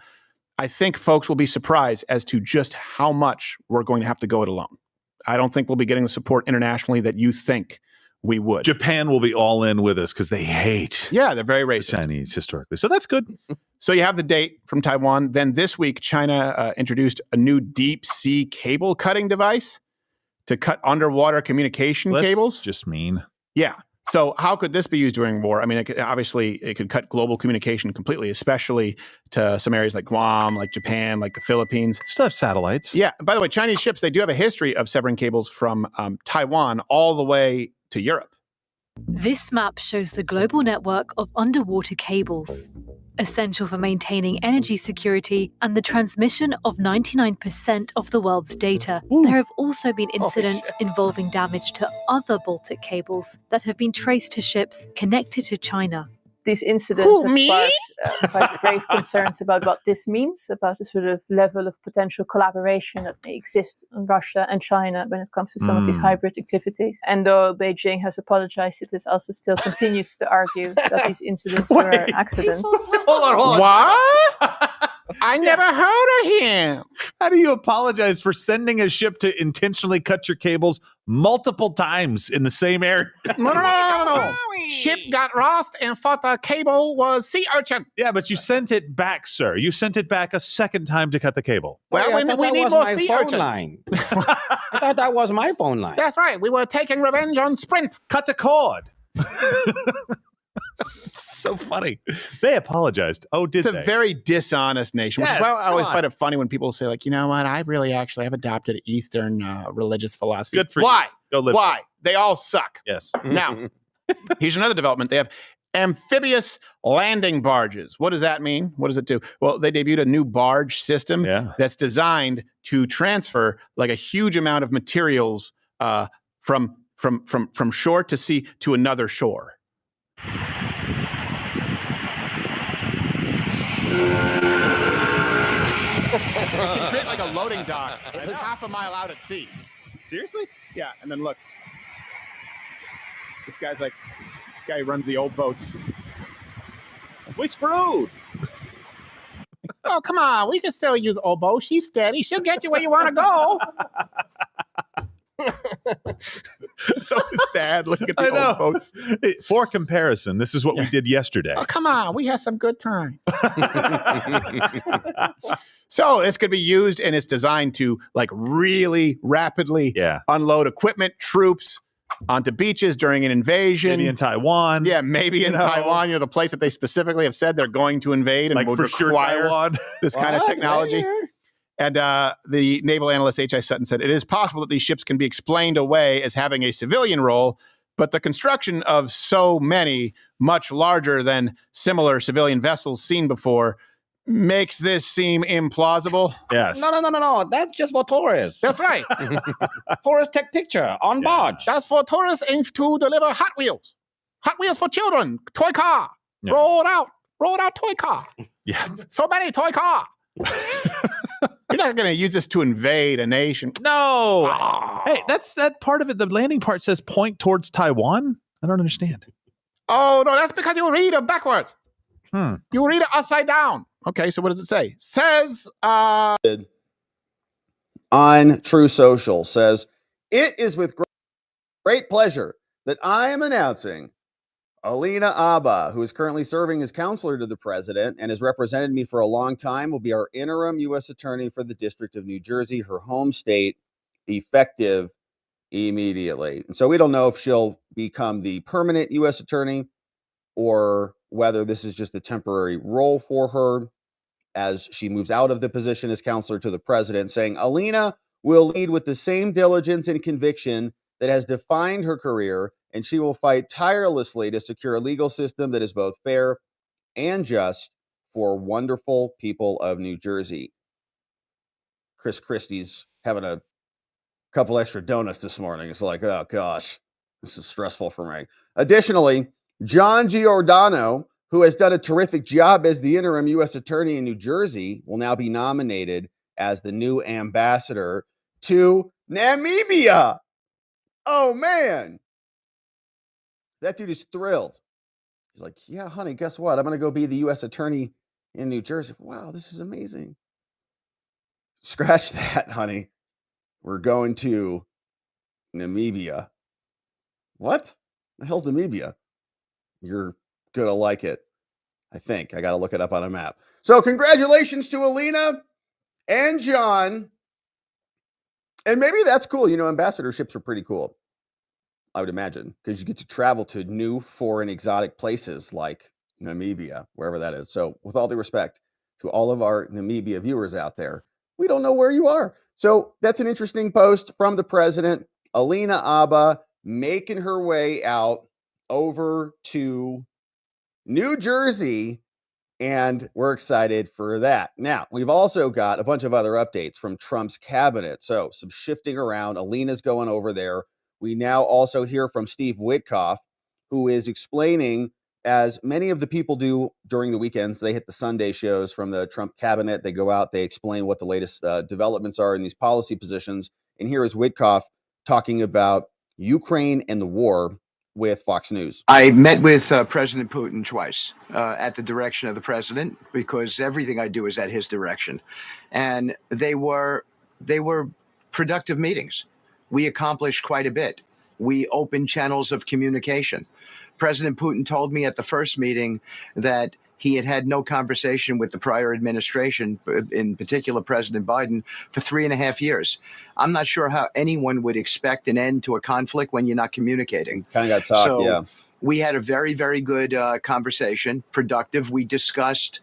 Speaker 5: I think folks will be surprised as to just how much we're going to have to go it alone. I don't think we'll be getting the support internationally that you think we would.
Speaker 6: Japan will be all in with us because they hate
Speaker 5: they're very racist.
Speaker 6: Chinese historically. So that's good.
Speaker 5: So you have the date from Taiwan. Then this week, China introduced a new deep sea cable cutting device to cut underwater communication cables.
Speaker 6: Just mean.
Speaker 5: Yeah. So how could this be used during war? I mean, it could cut global communication completely, especially to some areas like Guam, like Japan, like the Philippines.
Speaker 6: Still have satellites.
Speaker 5: Yeah. By the way, Chinese ships, they do have a history of severing cables from Taiwan all the way to Europe.
Speaker 14: This map shows the global network of underwater cables, essential for maintaining energy security and the transmission of 99% of the world's data. There have also been incidents involving damage to other Baltic cables that have been traced to ships connected to China.
Speaker 15: These incidents have sparked quite grave concerns about what this means, about the sort of level of potential collaboration that may exist in Russia and China when it comes to some of these hybrid activities. And though Beijing has apologized, it has also still continues to argue that these incidents were accidents.
Speaker 5: Hold on. What? I never heard of him.
Speaker 6: How do you apologize for sending a ship to intentionally cut your cables multiple times in the same area?
Speaker 5: No. Ship got lost and thought the cable was sea urchin.
Speaker 6: Yeah, but you sent it back, sir. You sent it back a second time to cut the cable.
Speaker 10: Well, we need more sea urchin. Line. I thought that was my phone line.
Speaker 5: That's right. We were taking revenge on Sprint.
Speaker 6: Cut the cord. It's so funny. They apologized. Oh, did they?
Speaker 5: It's a very dishonest nation, which is why I always find it funny when people say, like, you know what? I really actually have adopted Eastern religious philosophy.
Speaker 6: Good for you.
Speaker 5: Why?
Speaker 6: Go live
Speaker 5: Why? They all suck.
Speaker 6: Yes.
Speaker 5: Now, here's another development. They have amphibious landing barges. What does that mean? What does it do? Well, they debuted a new barge system that's designed to transfer like a huge amount of materials from shore to sea to another shore. It can create like a loading dock half a mile out at sea.
Speaker 6: Seriously?
Speaker 5: Yeah, and then look. This guy's like, guy who runs the old boats.
Speaker 6: We screwed.
Speaker 5: Oh, come on. We can still use old boat. She's steady. She'll get you where you want to go. So sad. Look at the old boats.
Speaker 6: For comparison, this is what we did yesterday.
Speaker 5: Oh, come on. We had some good time. So this could be used, and it's designed to like really rapidly unload equipment, troops onto beaches during an invasion.
Speaker 6: Maybe in Taiwan.
Speaker 5: Yeah, maybe in Taiwan. You know, the place that they specifically have said they're going to invade and
Speaker 6: like
Speaker 5: would
Speaker 6: for
Speaker 5: require
Speaker 6: sure Taiwan.
Speaker 5: This kind of technology. And the naval analyst H.I. Sutton said, it is possible that these ships can be explained away as having a civilian role, but the construction of so many much larger than similar civilian vessels seen before makes this seem implausible.
Speaker 6: Yes.
Speaker 10: No. That's just for tourists.
Speaker 5: That's right.
Speaker 10: Tourists take picture on barge.
Speaker 5: That's for tourists aimed to deliver Hot Wheels. Hot Wheels for children. Toy car. Yeah. Roll out toy car.
Speaker 6: Yeah.
Speaker 5: So many toy car. You're not going to use this to invade a nation.
Speaker 6: No. Hey, that's that part of it. The landing part says point towards Taiwan. I don't understand.
Speaker 5: Oh, no, that's because you read it backwards. You read it upside down. Okay, so what does it say? Says
Speaker 17: on True Social says, it is with great pleasure that I am announcing Alina Abba, who is currently serving as counselor to the president and has represented me for a long time, will be our interim U.S. attorney for the District of New Jersey, her home state, effective immediately. And so we don't know if she'll become the permanent U.S. attorney or whether this is just a temporary role for her as she moves out of the position as counselor to the president, saying Alina will lead with the same diligence and conviction that has defined her career, and she will fight tirelessly to secure a legal system that is both fair and just for wonderful people of New Jersey. Chris Christie's having a couple extra donuts this morning. It's like, oh gosh, this is stressful for me. Additionally, John Giordano, who has done a terrific job as the interim U.S. attorney in New Jersey, will now be nominated as the new ambassador to Namibia. Oh, man. That dude is thrilled. He's like, yeah, honey, guess what? I'm going to go be the U.S. attorney in New Jersey. Wow, this is amazing. Scratch that, honey. We're going to Namibia. What? The hell's Namibia? You're going to like it. I think I got to look it up on a map. So congratulations to Alina and John. And maybe that's cool. You know, ambassadorships are pretty cool, I would imagine, because you get to travel to new foreign exotic places like Namibia, wherever that is. So with all due respect to all of our Namibia viewers out there, we don't know where you are. So that's an interesting post from the president. Alina Abba making her way out over to New Jersey, and we're excited for that. Now, we've also got a bunch of other updates from Trump's cabinet. So some shifting around. Alina's going over there. We now also hear from Steve Witkoff, who is explaining, as many of the people do during the weekends, they hit the Sunday shows from the Trump cabinet. They go out, they explain what the latest developments are in these policy positions. And here is Witkoff talking about Ukraine and the war with Fox News.
Speaker 16: I met with President Putin twice at the direction of the president, because everything I do is at his direction. And they were productive meetings. We accomplished quite a bit. We opened channels of communication. President Putin told me at the first meeting that he had had no conversation with the prior administration, in particular President Biden, for 3.5 years. I'm not sure how anyone would expect an end to a conflict when you're not communicating.
Speaker 17: Kind of got talk,
Speaker 16: So
Speaker 17: yeah.
Speaker 16: we had a very, very good conversation, productive. We discussed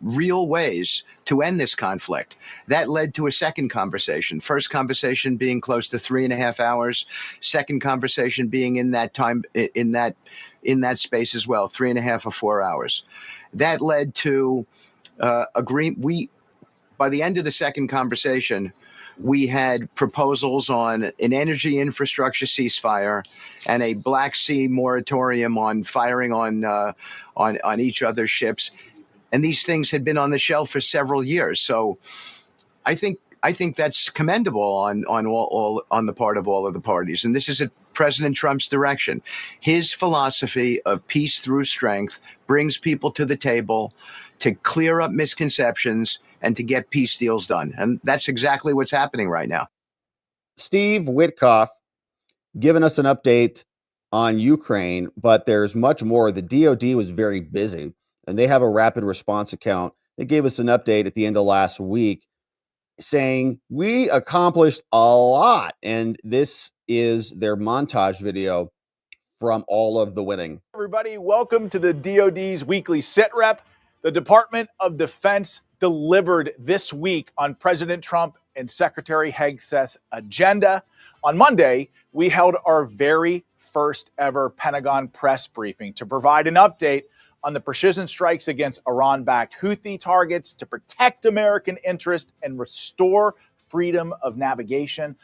Speaker 16: real ways to end this conflict. That led to a second conversation. First conversation being close to 3.5 hours. Second conversation being in that time, in that space as well, 3.5 or 4 hours. That led to by the end of the second conversation, we had proposals on an energy infrastructure ceasefire and a Black Sea moratorium on firing on each other's ships. And these things had been on the shelf for several years. So I think that's commendable on the part of all of the parties. And this is at President Trump's direction. His philosophy of peace through strength brings people to the table to clear up misconceptions and to get peace deals done. And that's exactly what's happening right now.
Speaker 17: Steve Witkoff giving us an update on Ukraine, but there's much more. The DOD was very busy, and they have a rapid response account. They gave us an update at the end of last week saying we accomplished a lot. And this is their montage video from all of the winning.
Speaker 18: Everybody, welcome to the DOD's weekly sit rep. The Department of Defense delivered this week on President Trump and Secretary Hegseth's agenda. On Monday, we held our very first ever Pentagon press briefing to provide an update on the precision strikes against Iran-backed Houthi targets to protect American interest and restore freedom of navigation.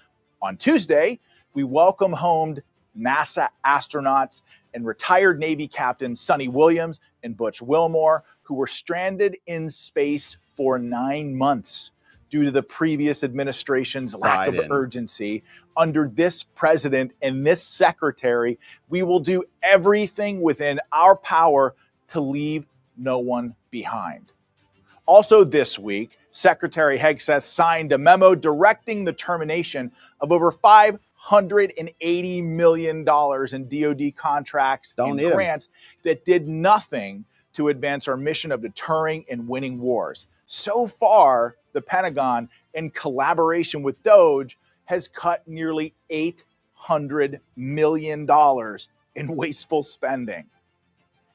Speaker 18: On Tuesday, we welcome home NASA astronauts and retired Navy Captain Sonny Williams and Butch Wilmore, who were stranded in space for 9 months due to the previous administration's lack of urgency. Under this president and this secretary, we will do everything within our power to leave no one behind. Also this week, Secretary Hegseth signed a memo directing the termination of over $580 million in DoD contracts and grants that did nothing to advance our mission of deterring and winning wars. So far, the Pentagon, in collaboration with DOGE, has cut nearly $800 million in wasteful spending.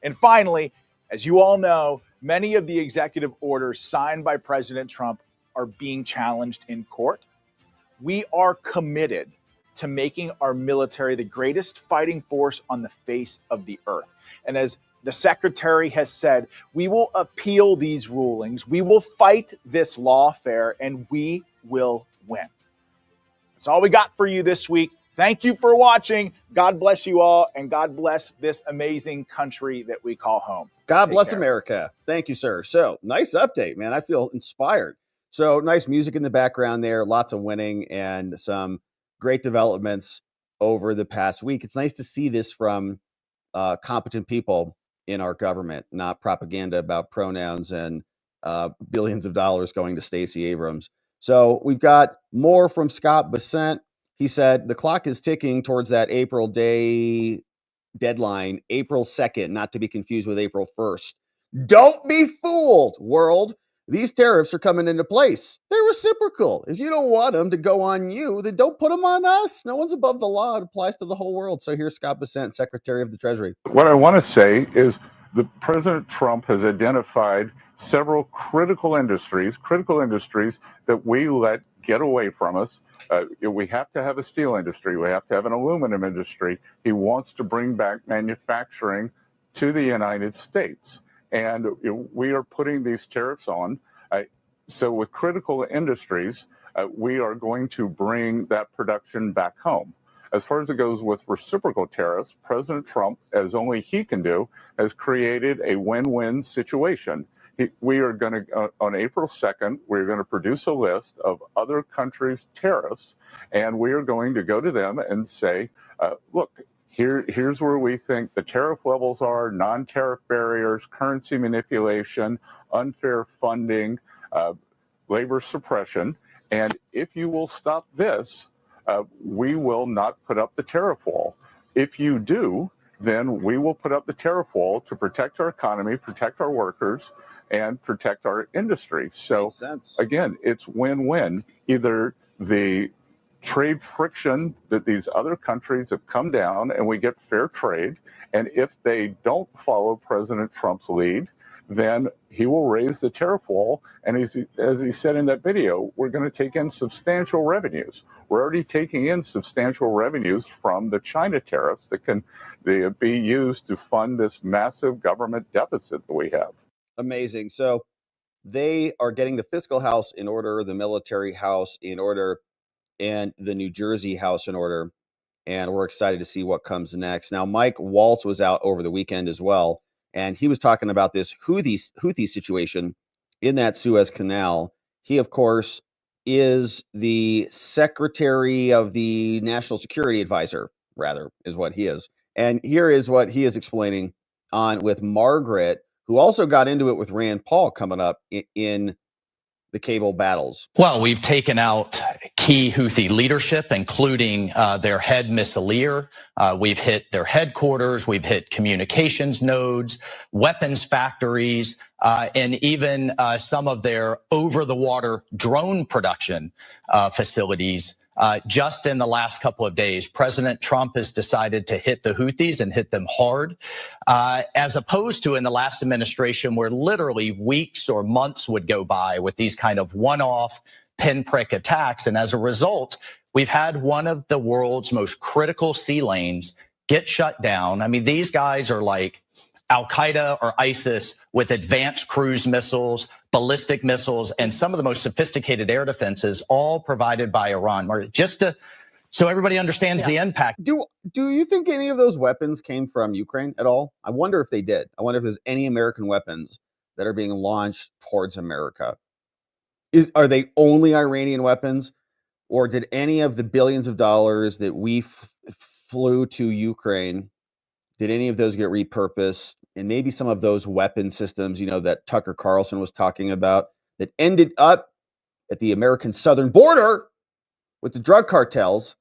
Speaker 18: And finally, as you all know, many of the executive orders signed by President Trump are being challenged in court. We are committed to making our military the greatest fighting force on the face of the earth. And as the Secretary has said, we will appeal these rulings, we will fight this lawfare, and we will win. That's all we got for you this week. Thank you for watching. God bless you all, and God bless this amazing country that we call home.
Speaker 17: God bless America. Thank you, sir. So nice update, man. I feel inspired. So nice music in the background there, lots of winning and some great developments over the past week. It's nice to see this from competent people in our government, not propaganda about pronouns and billions of dollars going to Stacey Abrams. So we've got more from Scott Bessent. He said the clock is ticking towards that April day deadline, April 2nd, not to be confused with April 1st. Don't be fooled, world. These tariffs are coming into place. They're reciprocal. If you don't want them to go on you, then don't put them on us. No one's above the law. It applies to the whole world. So here's Scott Bessent, Secretary of the Treasury.
Speaker 19: What I want to say is that President Trump has identified several critical industries that we let get away from us. We have to have a steel industry. We have to have an aluminum industry. He wants to bring back manufacturing to the United States. And we are putting these tariffs on. So with critical industries, we are going to bring that production back home. As far as it goes with reciprocal tariffs, President Trump, as only he can do, has created a win-win situation. We are going to, on April 2nd, we're going to produce a list of other countries' tariffs, and we are going to go to them and say, look, here's where we think the tariff levels are, non-tariff barriers, currency manipulation, unfair funding, labor suppression. And if you will stop this, we will not put up the tariff wall. If you do, then we will put up the tariff wall to protect our economy, protect our workers, and protect our industry. So again, it's win-win. Either the trade friction that these other countries have come down and we get fair trade. And if they don't follow President Trump's lead, then he will raise the tariff wall. And as he said in that video, we're going to take in substantial revenues. We're already taking in substantial revenues from the China tariffs that can be used to fund this massive government deficit that we have.
Speaker 17: Amazing. So they are getting the fiscal house in order, the military house in order, and the New Jersey house in order. And we're excited to see what comes next. Now, Mike Waltz was out over the weekend as well, and he was talking about this Houthi situation in that Suez Canal. He, of course, is the Secretary of the National Security Advisor, rather, is what he is. And here is what he is explaining on with Margaret, who also got into it with Rand Paul coming up in the cable battles.
Speaker 21: Well, we've taken out key Houthi leadership, including their head missileer. We've hit their headquarters. We've hit communications nodes, weapons factories, and even some of their over-the-water drone production facilities. Just in the last couple of days, President Trump has decided to hit the Houthis and hit them hard, as opposed to in the last administration where literally weeks or months would go by with these kind of one-off pinprick attacks. And as a result, we've had one of the world's most critical sea lanes get shut down. I mean, these guys are like Al-Qaeda or ISIS with advanced cruise missiles, ballistic missiles, and some of the most sophisticated air defenses, all provided by Iran. So everybody understands the impact.
Speaker 17: Do you think any of those weapons came from Ukraine at all? I wonder if they did. I wonder if there's any American weapons that are being launched towards America. Are they only Iranian weapons, or did any of the billions of dollars that we flew to Ukraine, did any of those get repurposed? And maybe some of those weapon systems, that Tucker Carlson was talking about, that ended up at the American southern border with the drug cartels.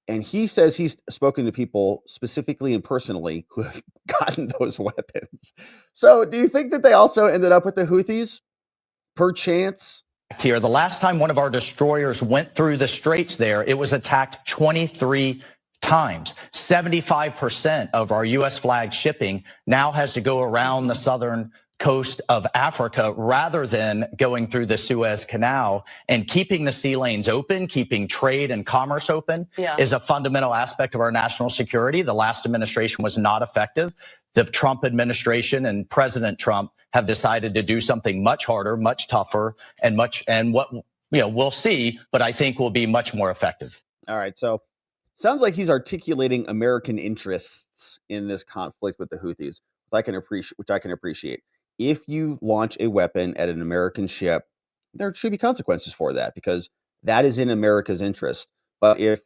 Speaker 17: And he says he's spoken to people specifically and personally who have gotten those weapons. So do you think that they also ended up with the Houthis, perchance?
Speaker 21: Here, the last time one of our destroyers went through the straits there, it was attacked 23 times. 75% of our U.S. flagged shipping now has to go around the southern coast of Africa rather than going through the Suez Canal. And keeping the sea lanes open, keeping trade and commerce open is a fundamental aspect of our national security. The last administration was not effective. The Trump administration and President Trump have decided to do something much harder, much tougher, and what we'll see, but I think will be much more effective.
Speaker 17: All right, so sounds like he's articulating American interests in this conflict with the Houthis, which I can appreciate. If you launch a weapon at an American ship, there should be consequences for that because that is in America's interest. But if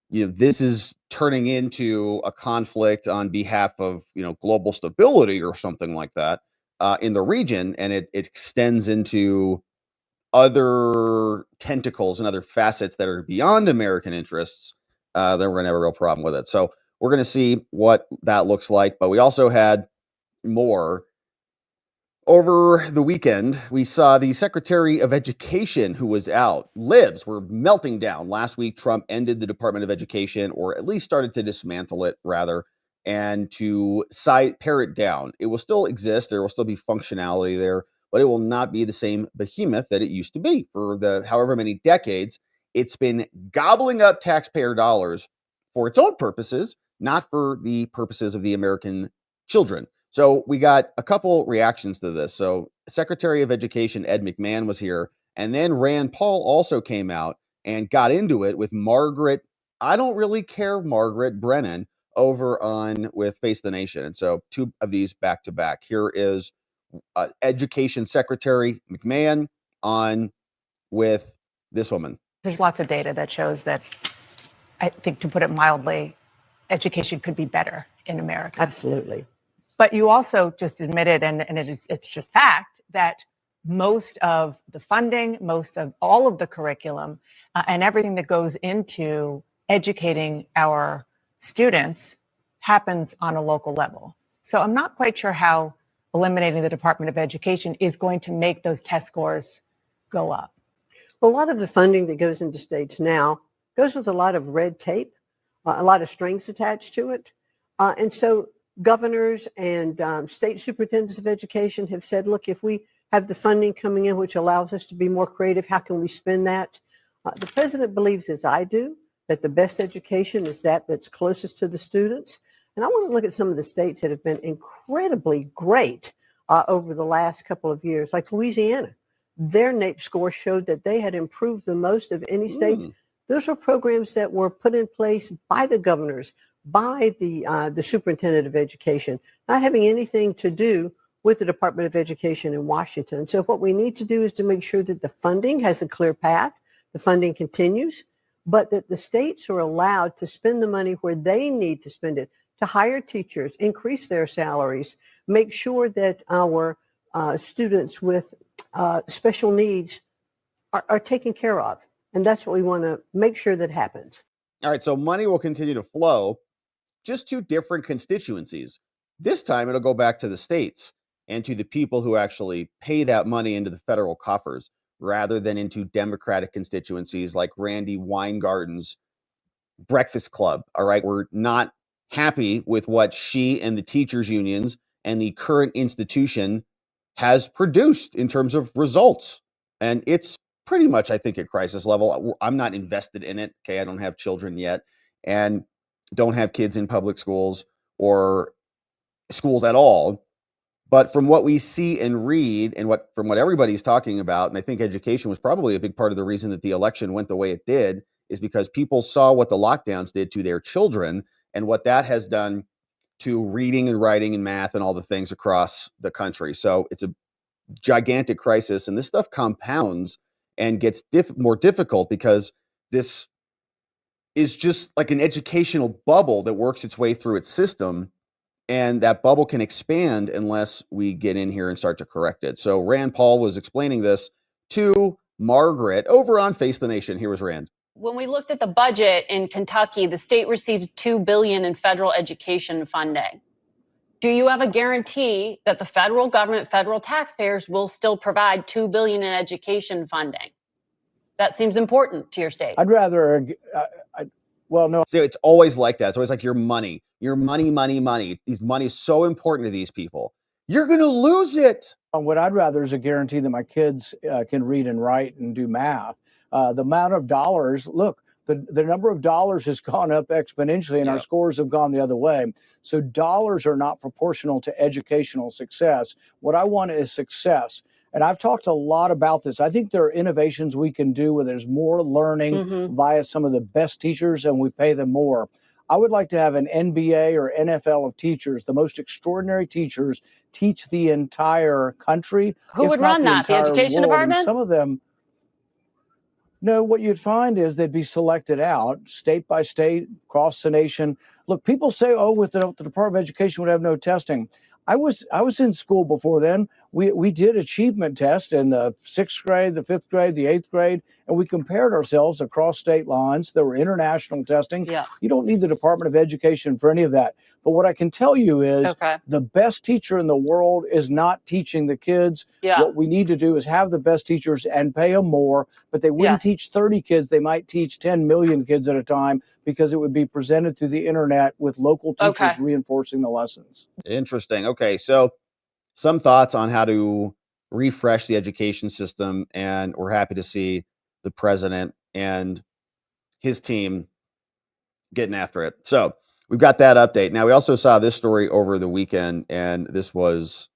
Speaker 17: this is turning into a conflict on behalf of global stability or something like that in the region, and it extends into other tentacles and other facets that are beyond American interests, then we're gonna have a real problem with it. So we're gonna see what that looks like. But we also had more Over the weekend, we saw the Secretary of Education who was out. Libs were melting down. Last week, Trump ended the Department of Education, or at least started to dismantle it, rather, and to pare it down. It will still exist. There will still be functionality there, but it will not be the same behemoth that it used to be. For the however many decades, it's been gobbling up taxpayer dollars for its own purposes, not for the purposes of the American children. So we got a couple reactions to this. So Secretary of Education Ed McMahon was here, and then Rand Paul also came out and got into it with Margaret, I don't really care, Margaret Brennan, over on with Face the Nation. And so two of these back to back. Here is Education Secretary McMahon on with this woman.
Speaker 4: There's lots of data that shows that, I think, to put it mildly, education could be better in America.
Speaker 22: Absolutely.
Speaker 4: But you also just admitted, and it's just fact, that most of the funding, most of all of the curriculum, and everything that goes into educating our students happens on a local level. So I'm not quite sure how eliminating the Department of Education is going to make those test scores go up.
Speaker 22: Well, a lot of the funding that goes into states now goes with a lot of red tape, a lot of strings attached to it. And so governors and state superintendents of education have said, look, if we have the funding coming in, which allows us to be more creative, how can we spend that? The president believes, as I do, that the best education is that's closest to the students. And I want to look at some of the states that have been incredibly great over the last couple of years, like Louisiana. Their NAEP score showed that they had improved the most of any states. Those were programs that were put in place by the governors, by the superintendent of education, not having anything to do with the Department of Education in Washington. So what we need to do is to make sure that the funding has a clear path, the funding continues, but that the states are allowed to spend the money where they need to spend it, to hire teachers, increase their salaries, make sure that our students with special needs are taken care of. And that's what we want to make sure that happens.
Speaker 17: All right, so money will continue to flow, just to different constituencies. This time it'll go back to the states and to the people who actually pay that money into the federal coffers, rather than into Democratic constituencies like Randy Weingarten's Breakfast Club. All right, we're not happy with what she and the teachers unions and the current institution has produced in terms of results. And it's pretty much, I think, at crisis level. I'm not invested in it. Okay, I don't have children yet and don't have kids in public schools or schools at all. But from what we see and read, and from what everybody's talking about, and I think education was probably a big part of the reason that the election went the way it did, is because people saw what the lockdowns did to their children and what that has done to reading and writing and math and all the things across the country. So it's a gigantic crisis, and this stuff compounds and gets more difficult because this is just like an educational bubble that works its way through its system. And that bubble can expand unless we get in here and start to correct it. So Rand Paul was explaining this to Margaret over on Face the Nation. Here was Rand.
Speaker 23: When we looked at the budget in Kentucky, the state receives $2 billion in federal education funding. Do you have a guarantee that the federal government, federal taxpayers will still provide $2 billion in education funding? That seems important to your state.
Speaker 24: I'd rather, well, no.
Speaker 17: See, it's always like that. It's always like your money. These money is so important to these people. You're going to lose it.
Speaker 24: What I'd rather is a guarantee that my kids can read and write and do math. The amount of dollars, look, the number of dollars has gone up exponentially and our scores have gone the other way. So dollars are not proportional to educational success. What I want is success. And I've talked a lot about this. I think there are innovations we can do where there's more learning via some of the best teachers and we pay them more. I would like to have an NBA or NFL of teachers, the most extraordinary teachers, teach the entire country.
Speaker 23: Who would run that? The education department?
Speaker 24: And some of them, no, what you'd find is they'd be selected out state by state, across the nation. Look, people say, oh, with the Department of Education would have no testing. I was in school before then. We did achievement tests in the 6th grade, the 5th grade, the 8th grade, and we compared ourselves across state lines. There were international testing.
Speaker 23: Yeah.
Speaker 24: You don't need the Department of Education for any of that. But what I can tell you is
Speaker 23: Okay.
Speaker 24: the best teacher in the world is not teaching the kids.
Speaker 23: Yeah.
Speaker 24: What we need to do is have the best teachers and pay them more, but they wouldn't
Speaker 23: Yes.
Speaker 24: teach 30 kids. They might teach 10 million kids at a time because it would be presented through the internet with local teachers
Speaker 23: Okay.
Speaker 24: reinforcing the lessons.
Speaker 17: Interesting. Okay, so some thoughts on how to refresh the education system, and we're happy to see the president and his team getting after it. So we've got that update. Now, we also saw this story over the weekend, and this was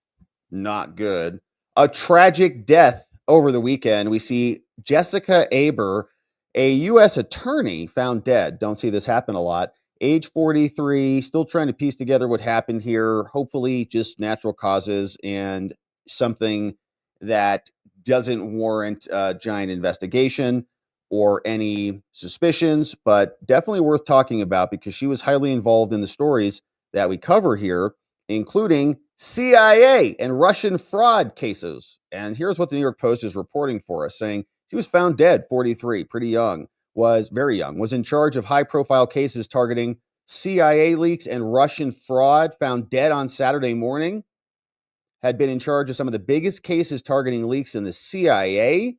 Speaker 17: not good. A tragic death over the weekend. We see Jessica Aber, a U.S. attorney, found dead. Don't see this happen a lot. Age 43, still trying to piece together what happened here. Hopefully just natural causes and something that doesn't warrant a giant investigation or any suspicions, but definitely worth talking about because she was highly involved in the stories that we cover here, including CIA and Russian fraud cases. And here's what the New York Post is reporting for us, saying she was found dead, 43, pretty young, was very young, was in charge of high-profile cases targeting CIA leaks and Russian fraud, found dead on Saturday morning, had been in charge of some of the biggest cases targeting leaks in the CIA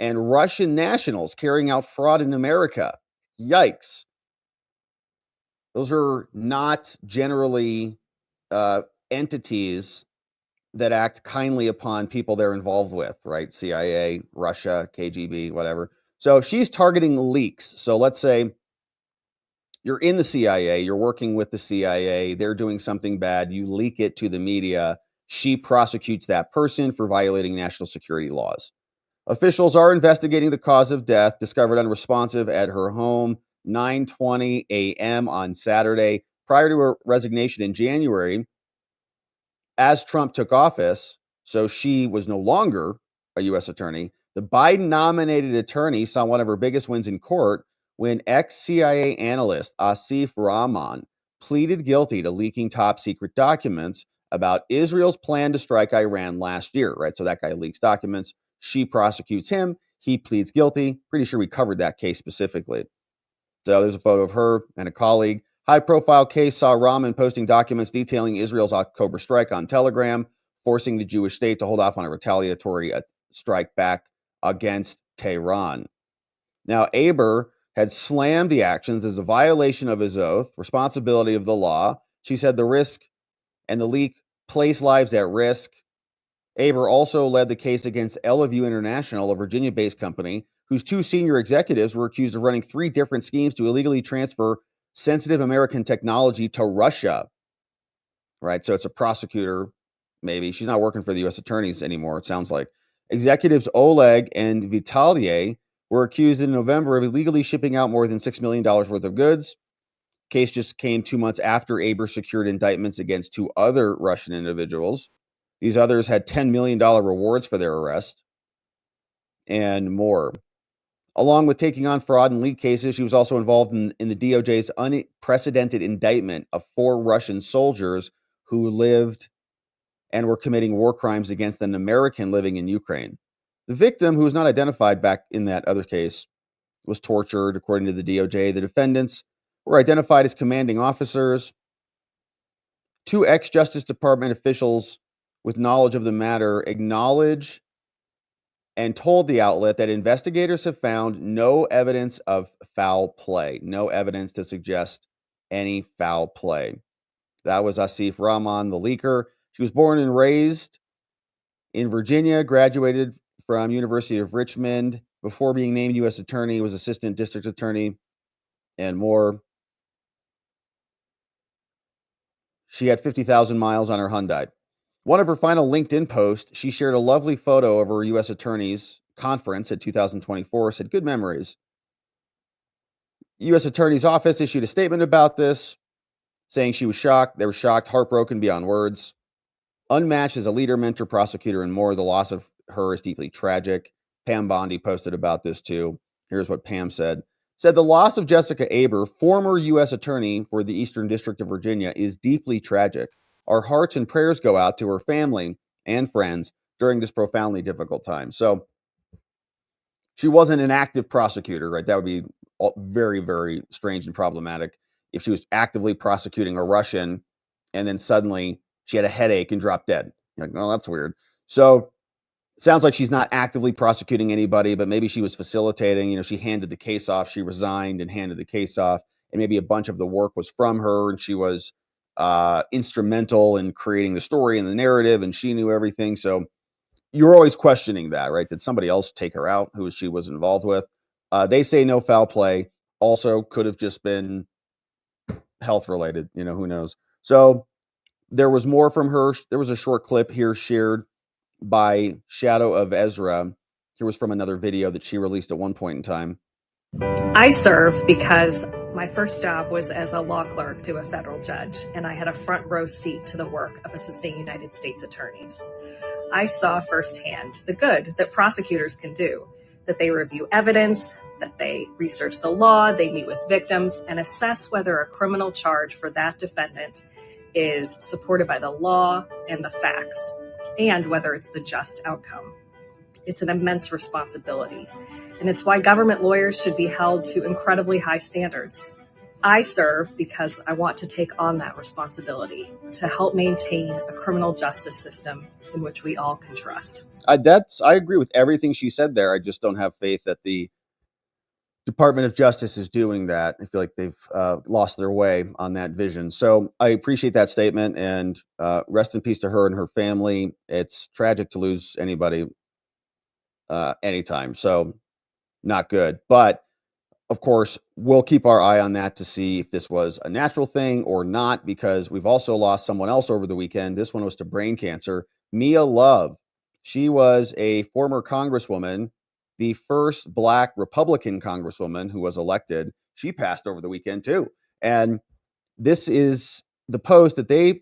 Speaker 17: and Russian nationals carrying out fraud in America. Yikes. Those are not generally entities that act kindly upon people they're involved with, right? CIA, Russia, KGB, whatever. So she's targeting leaks. So let's say you're in the CIA, you're working with the CIA, they're doing something bad, you leak it to the media, she prosecutes that person for violating national security laws. Officials are investigating the cause of death, discovered unresponsive at her home, 9:20 a.m. on Saturday. Prior to her resignation in January, as Trump took office, so she was no longer a U.S. attorney, the Biden-nominated attorney saw one of her biggest wins in court when ex-CIA analyst Asif Rahman pleaded guilty to leaking top-secret documents about Israel's plan to strike Iran last year, right? So that guy leaks documents. She prosecutes him. He pleads guilty. Pretty sure we covered that case specifically. So there's a photo of her and a colleague. High-profile case saw Rahman posting documents detailing Israel's October strike on Telegram, forcing the Jewish state to hold off on a retaliatory strike back against Tehran. Now, Aber had slammed the actions as a violation of his oath, responsibility of the law. She said the risk and the leak place lives at risk. Aber also led the case against Eleview International, a Virginia-based company, whose two senior executives were accused of running 3 different schemes to illegally transfer sensitive American technology to Russia. Right, so it's a prosecutor, maybe. She's not working for the U.S. attorneys anymore, it sounds like. Executives Oleg and Vitalier were accused in November of illegally shipping out more than $6 million worth of goods. Case just came 2 months after Aber secured indictments against 2 other Russian individuals. These others had $10 million rewards for their arrest and more. Along with taking on fraud and leak cases, she was also involved in the DOJ's unprecedented indictment of 4 Russian soldiers who lived and were committing war crimes against an American living in Ukraine. The victim, who was not identified back in that other case, was tortured, according to the DOJ. The defendants were identified as commanding officers. 2 ex-Justice Department officials with knowledge of the matter acknowledge and told the outlet that investigators have found no evidence of foul play, no evidence to suggest any foul play. That was Asif Rahman, the leaker. She was born and raised in Virginia, graduated from University of Richmond. Before being named U.S. attorney, was assistant district attorney and more. She had 50,000 miles on her Hyundai. One of her final LinkedIn posts, she shared a lovely photo of her U.S. Attorney's conference at 2024, said, "Good memories." U.S. Attorney's Office issued a statement about this, saying she was shocked. They were shocked, heartbroken beyond words. Unmatched as a leader, mentor, prosecutor, and more. The loss of her is deeply tragic. Pam Bondi posted about this too. Here's what Pam said. Said the loss of Jessica Aber, former U.S. Attorney for the Eastern District of Virginia, is deeply tragic. Our hearts and prayers go out to her family and friends during this profoundly difficult time. So she wasn't an active prosecutor, right? That would be very, very strange and problematic if she was actively prosecuting a Russian and then suddenly she had a headache and dropped dead. You're like, well, that's weird. So it sounds like she's not actively prosecuting anybody, but maybe she was facilitating. You know, she handed the case off. She resigned and handed the case off. And maybe a bunch of the work was from her, and she was instrumental in creating the story and the narrative, and she knew everything. So you're always questioning that, right? Did somebody else take her out who she was involved with? They say no foul play. Also could have just been health related. You know, who knows? So there was more from her. There was a short clip here shared by Shadow of Ezra. Here was from another video that she released at one point in time.
Speaker 1: I serve because my first job was as a law clerk to a federal judge, and I had a front row seat to the work of assisting United States attorneys. I saw firsthand the good that prosecutors can do, that they review evidence, that they research the law, they meet with victims, and assess whether a criminal charge for that defendant is supported by the law and the facts, and whether it's the just outcome. It's an immense responsibility, and it's why government lawyers should be held to incredibly high standards. I serve because I want to take on that responsibility to help maintain a criminal justice system in which we all can trust.
Speaker 17: I agree with everything she said there. I just don't have faith that the Department of Justice is doing that. I feel like they've lost their way on that vision. So I appreciate that statement, and rest in peace to her and her family. It's tragic to lose anybody anytime. So not good. But of course, we'll keep our eye on that to see if this was a natural thing or not, because we've also lost someone else over the weekend. This one was to brain cancer. Mia Love. She was a former congresswoman, the first Black Republican congresswoman who was elected. She passed over the weekend too. And this is the post that they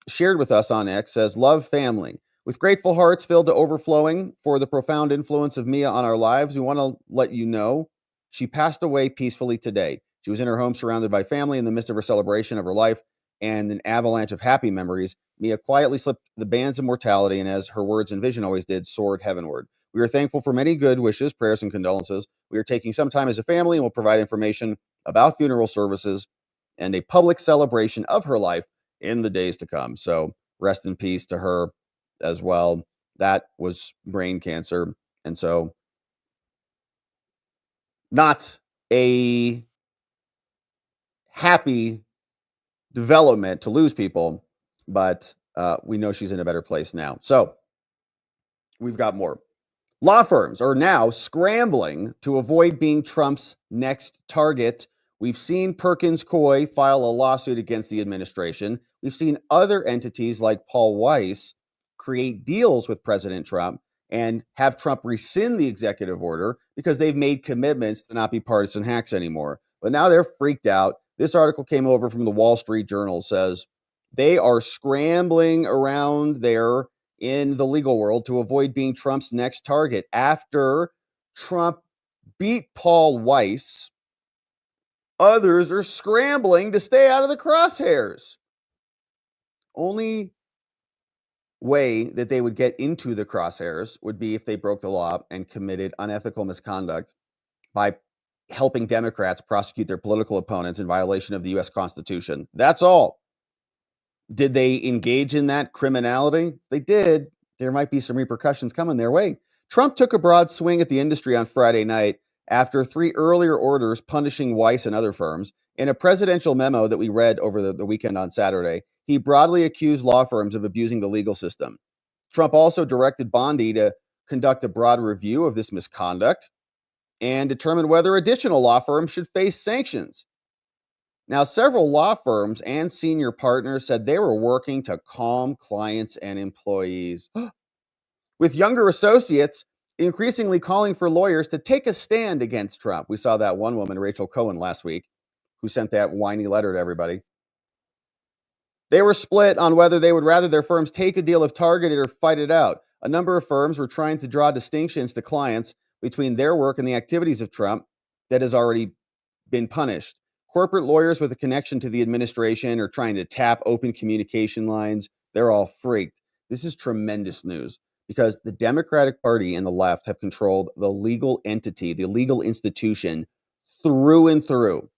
Speaker 17: shared with us on X. Says, "Love family. With grateful hearts filled to overflowing for the profound influence of Mia on our lives, we want to let you know she passed away peacefully today. She was in her home surrounded by family in the midst of her celebration of her life and an avalanche of happy memories. Mia quietly slipped the bands of mortality and, as her words and vision always did, soared heavenward. We are thankful for many good wishes, prayers, and condolences. We are taking some time as a family and will provide information about funeral services and a public celebration of her life in the days to come." So rest in peace to her as well. That was brain cancer. And so not a happy development to lose people, but we know she's in a better place now. So we've got more. Law firms are now scrambling to avoid being Trump's next target. We've seen Perkins Coie file a lawsuit against the administration. We've seen other entities like Paul Weisz create deals with President Trump and have Trump rescind the executive order because they've made commitments to not be partisan hacks anymore. But now they're freaked out. This article came over from the Wall Street Journal, says they are scrambling around there in the legal world to avoid being Trump's next target. After Trump beat Paul Weisz, others are scrambling to stay out of the crosshairs. Only way that they would get into the crosshairs would be if they broke the law and committed unethical misconduct by helping Democrats prosecute their political opponents in violation of the U.S. Constitution. That's all. Did they engage in that criminality? They did. There might be some repercussions coming their way. Trump took a broad swing at the industry on Friday night after 3 earlier orders punishing Weisz and other firms. In a presidential memo that we read over the weekend on Saturday, he broadly accused law firms of abusing the legal system. Trump also directed Bondi to conduct a broad review of this misconduct and determine whether additional law firms should face sanctions. Now, several law firms and senior partners said they were working to calm clients and employees, with younger associates increasingly calling for lawyers to take a stand against Trump. We saw that one woman, Rachel Cohen, last week, who sent that whiny letter to everybody. They were split on whether they would rather their firms take a deal if targeted or fight it out. A number of firms were trying to draw distinctions to clients between their work and the activities of Trump that has already been punished. Corporate lawyers with a connection to the administration are trying to tap open communication lines. They're all freaked. This is tremendous news because the Democratic Party and the left have controlled the legal entity, the legal institution through and through.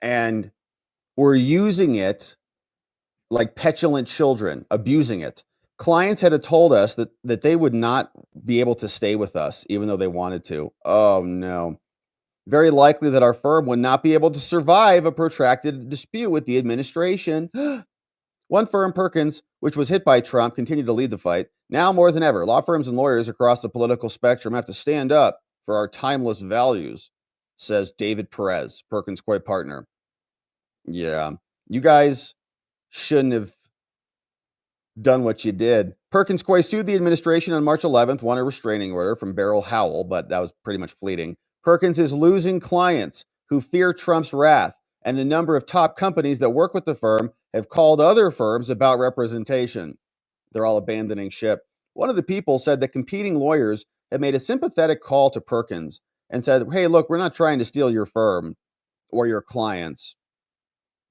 Speaker 17: And we're using it like petulant children, abusing it. Clients had told us that they would not be able to stay with us, even though they wanted to. Oh, no. Very likely that our firm would not be able to survive a protracted dispute with the administration. One firm, Perkins, which was hit by Trump, continued to lead the fight. Now more than ever, law firms and lawyers across the political spectrum have to stand up for our timeless values, says David Perez, Perkins Coy partner. Yeah, you guys shouldn't have done what you did. Perkins Coy sued the administration on March 11th, won a restraining order from Beryl Howell, but that was pretty much fleeting. Perkins is losing clients who fear Trump's wrath, and a number of top companies that work with the firm have called other firms about representation. They're all abandoning ship. One of the people said that competing lawyers had made a sympathetic call to Perkins and said, hey, look, we're not trying to steal your firm or your clients,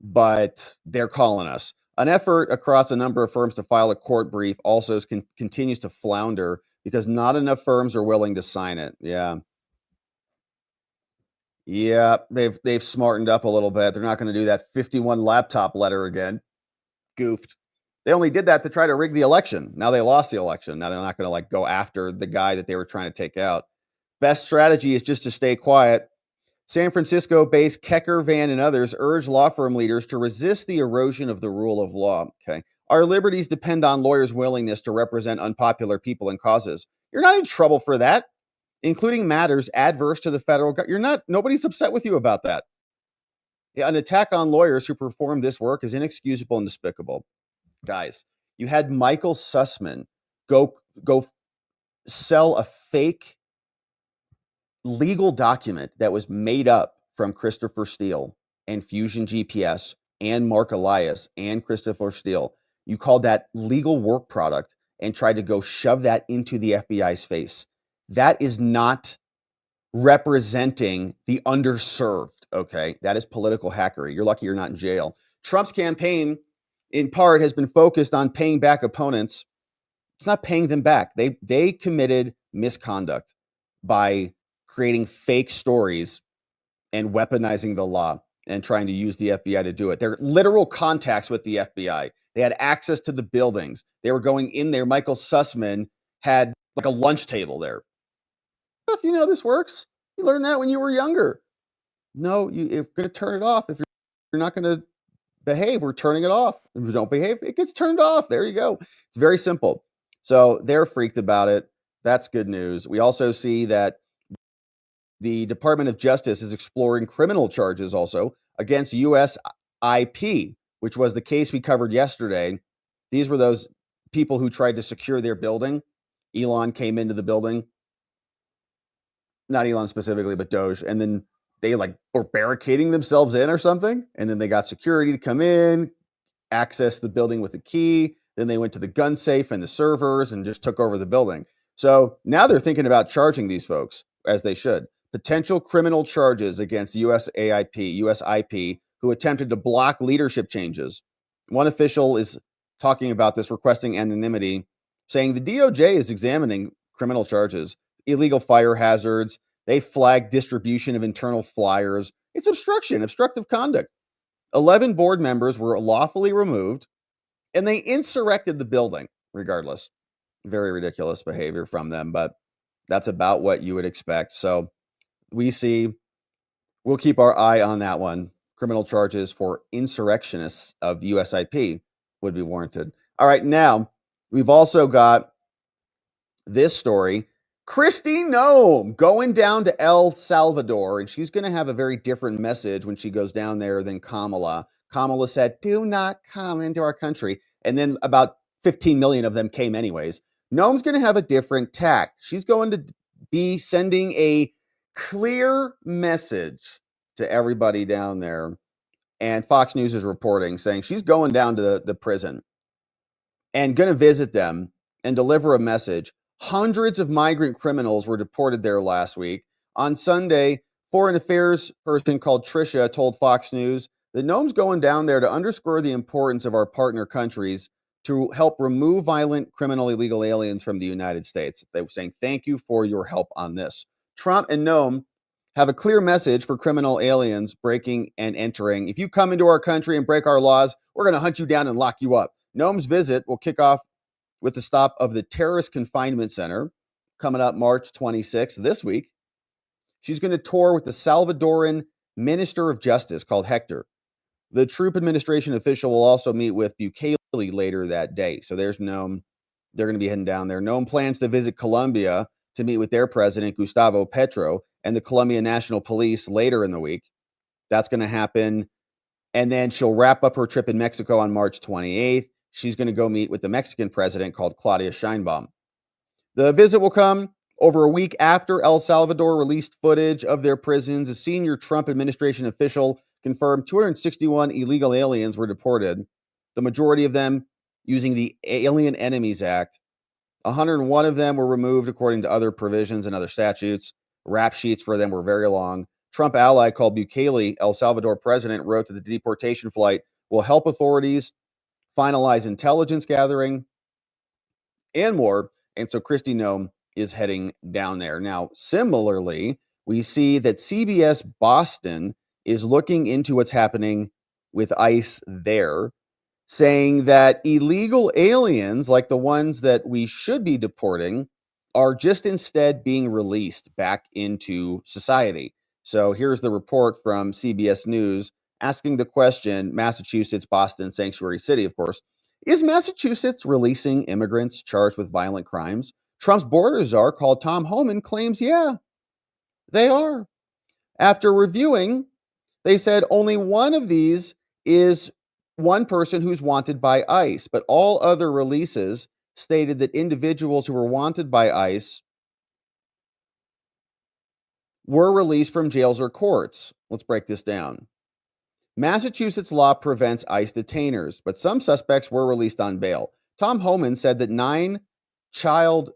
Speaker 17: but they're calling us. An effort across a number of firms to file a court brief also continues to flounder because not enough firms are willing to sign it. Yeah, they've smartened up a little bit. They're not going to do that 51 laptop letter again. Goofed. They only did that to try to rig the election. Now they lost the election. Now they're not going to go after the guy that they were trying to take out. Best strategy is just to stay quiet. San Francisco-based Kecker, Van, and others urge law firm leaders to resist the erosion of the rule of law. Okay, our liberties depend on lawyers' willingness to represent unpopular people and causes. You're not in trouble for that, including matters adverse to the federal government. Nobody's upset with you about that. An attack on lawyers who perform this work is inexcusable and despicable. Guys, you had Michael Sussman go sell a fake legal document that was made up from Christopher Steele and Fusion GPS and Mark Elias and Christopher Steele. You called that legal work product and tried to go shove that into the FBI's face. That is not representing the underserved, okay? That is political hackery. You're lucky you're not in jail. Trump's campaign, in part, has been focused on paying back opponents. It's not paying them back. They committed misconduct by creating fake stories and weaponizing the law and trying to use the FBI to do it. They're literal contacts with the FBI. They had access to the buildings. They were going in there. Michael Sussman had like a lunch table there. If you know this works, you learned that when you were younger. No, you're going to turn it off. If you're not going to behave, we're turning it off. If you don't behave, it gets turned off. There you go. It's very simple. So they're freaked about it. That's good news. We also see that the Department of Justice is exploring criminal charges also against US IP, which was the case we covered yesterday. These were those people who tried to secure their building. Elon came into the building. Not Elon specifically, but Doge. And then they were barricading themselves in or something. And then they got security to come in, access the building with a key. Then they went to the gun safe and the servers and just took over the building. So now they're thinking about charging these folks, as they should. Potential criminal charges against US IP, who attempted to block leadership changes. One official is talking about this, requesting anonymity, saying the DOJ is examining criminal charges, illegal fire hazards. They flagged distribution of internal flyers. It's obstructive conduct. 11 board members were lawfully removed, and they insurrected the building regardless. Very ridiculous behavior from them, but that's about what you would expect. So we'll keep our eye on that one. Criminal charges for insurrectionists of US IP would be warranted. All right, now we've also got this story. Kristi Noem going down to El Salvador, and she's going to have a very different message when she goes down there than Kamala. Kamala said, do not come into our country. And then about 15 million of them came anyways. Noem's going to have a different tact. She's going to be sending a clear message to everybody down there. And Fox News is reporting, saying she's going down to the prison and going to visit them and deliver a message. Hundreds of migrant criminals were deported there last week. On Sunday, foreign affairs person called Trisha told Fox News that Noem's going down there to underscore the importance of our partner countries to help remove violent, criminal, illegal aliens from the United States. They were saying, thank you for your help on this. Trump and Noem have a clear message for criminal aliens breaking and entering. If you come into our country and break our laws, we're going to hunt you down and lock you up. Noem's visit will kick off with the stop of the Terrorist Confinement Center coming up March 26th this week. She's going to tour with the Salvadoran Minister of Justice called Hector. The troop administration official will also meet with Bukele later that day. So there's Noem. They're going to be heading down there. Noem plans to visit Colombia to meet with their president, Gustavo Petro, and the Colombian National Police later in the week. That's going to happen. And then she'll wrap up her trip in Mexico on March 28th. She's going to go meet with the Mexican president called Claudia Sheinbaum. The visit will come over a week after El Salvador released footage of their prisons. A senior Trump administration official confirmed 261 illegal aliens were deported, the majority of them using the Alien Enemies Act. 101 of them were removed according to other provisions and other statutes. Rap sheets for them were very long. Trump ally called Bukele, El Salvador president, wrote that the deportation flight will help authorities finalize intelligence gathering and more. And so Kristi Noem is heading down there. Now, similarly, we see that CBS Boston is looking into what's happening with ICE there, saying that illegal aliens, like the ones that we should be deporting, are just instead being released back into society. So here's the report from CBS News asking the question, Massachusetts, Boston, Sanctuary City, of course, is Massachusetts releasing immigrants charged with violent crimes? Trump's border czar called Tom Homan claims, yeah, they are. After reviewing, they said only one of these is one person who's wanted by ICE, but all other releases stated that individuals who were wanted by ICE were released from jails or courts. Let's break this down. Massachusetts law prevents ICE detainers, but some suspects were released on bail. Tom Homan said that 9 child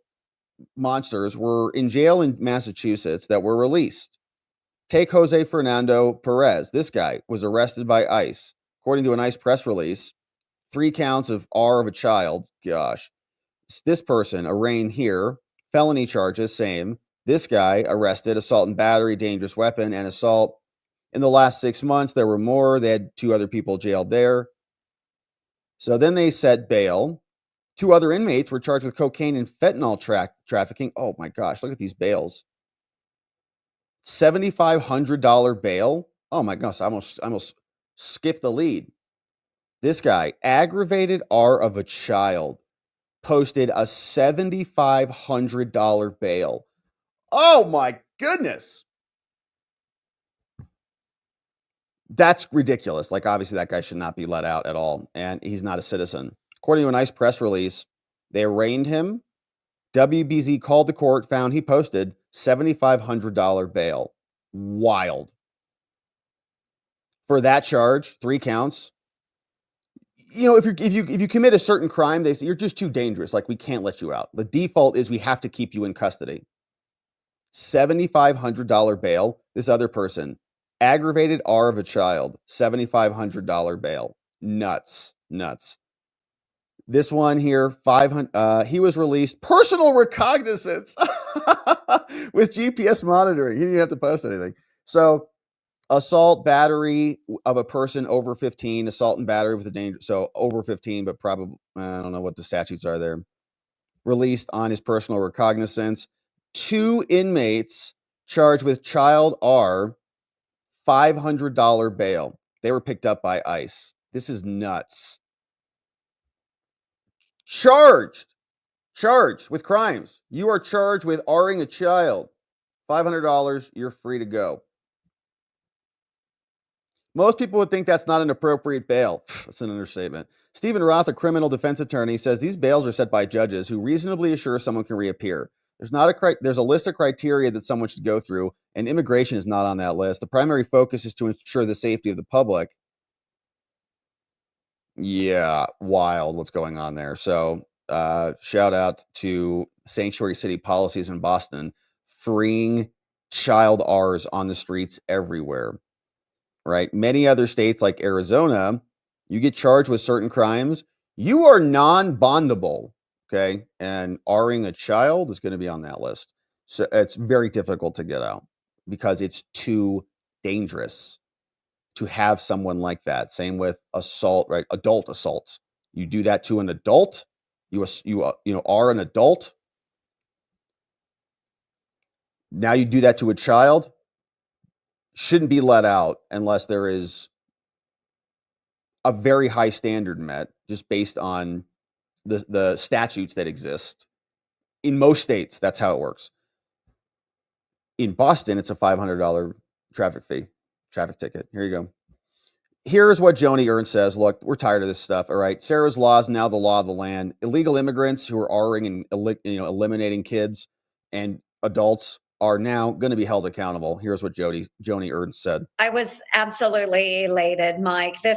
Speaker 17: monsters were in jail in Massachusetts that were released. Take Jose Fernando Perez. This guy was arrested by ICE. According to an ICE press release, 3 counts of R of a child. Gosh. This person arraigned here. Felony charges, same. This guy arrested, assault and battery, dangerous weapon, and assault. In the last 6 months, there were more. They had 2 other people jailed there. So then they set bail. 2 other inmates were charged with cocaine and fentanyl trafficking. Oh my gosh, look at these bails. $7,500 bail. Oh my gosh, I almost skipped the lead. This guy, aggravated R of a child, posted a $7,500 bail. Oh my goodness. That's ridiculous. Like, obviously, that guy should not be let out at all, and he's not a citizen. According to a nice press release, they arraigned him. WBZ called the court, found he posted $7,500 bail. Wild. For that charge, 3 counts. You know, if you commit a certain crime, they say you're just too dangerous. Like, we can't let you out. The default is we have to keep you in custody. $7,500 bail. This other person, aggravated R of a child, $7,500 bail. Nuts. This one here, 500. He was released. Personal recognizance with GPS monitoring. He didn't have to post anything. So, assault, battery of a person over 15, assault and battery with a danger. So over 15, but probably I don't know what the statutes are there. Released on his personal recognizance. 2 inmates charged with child R, $500 bail. They were picked up by ICE. This is nuts. Charged with crimes. You are charged with R-ing a child. $500, you're free to go. Most people would think that's not an appropriate bail. That's an understatement. Stephen Roth, a criminal defense attorney, says these bails are set by judges who reasonably assure someone can reappear. There's a list of criteria that someone should go through, and immigration is not on that list. The primary focus is to ensure the safety of the public. Yeah, wild what's going on there. So shout out to Sanctuary City Policies in Boston, freeing child R's on the streets everywhere. Right? Many other states like Arizona, you get charged with certain crimes, you are non-bondable, okay? And R-ing a child is going to be on that list. So it's very difficult to get out. because it's too dangerous to have someone like that. Same with assault, right? Adult assaults. You do that to an adult, you are an adult. Now you do that to a child, shouldn't be let out unless there is a very high standard met, just based on the statutes that exist. In most states, that's how it works. In Boston, it's a $500 traffic ticket. Here you go. Here's what Joni Ernst says. Look, we're tired of this stuff. All right. Sarah's law is now the law of the land. Illegal immigrants who are R-ing and eliminating kids and adults are now going to be held accountable. Here's what Joni Ernst said.
Speaker 2: I was absolutely elated, Mike. This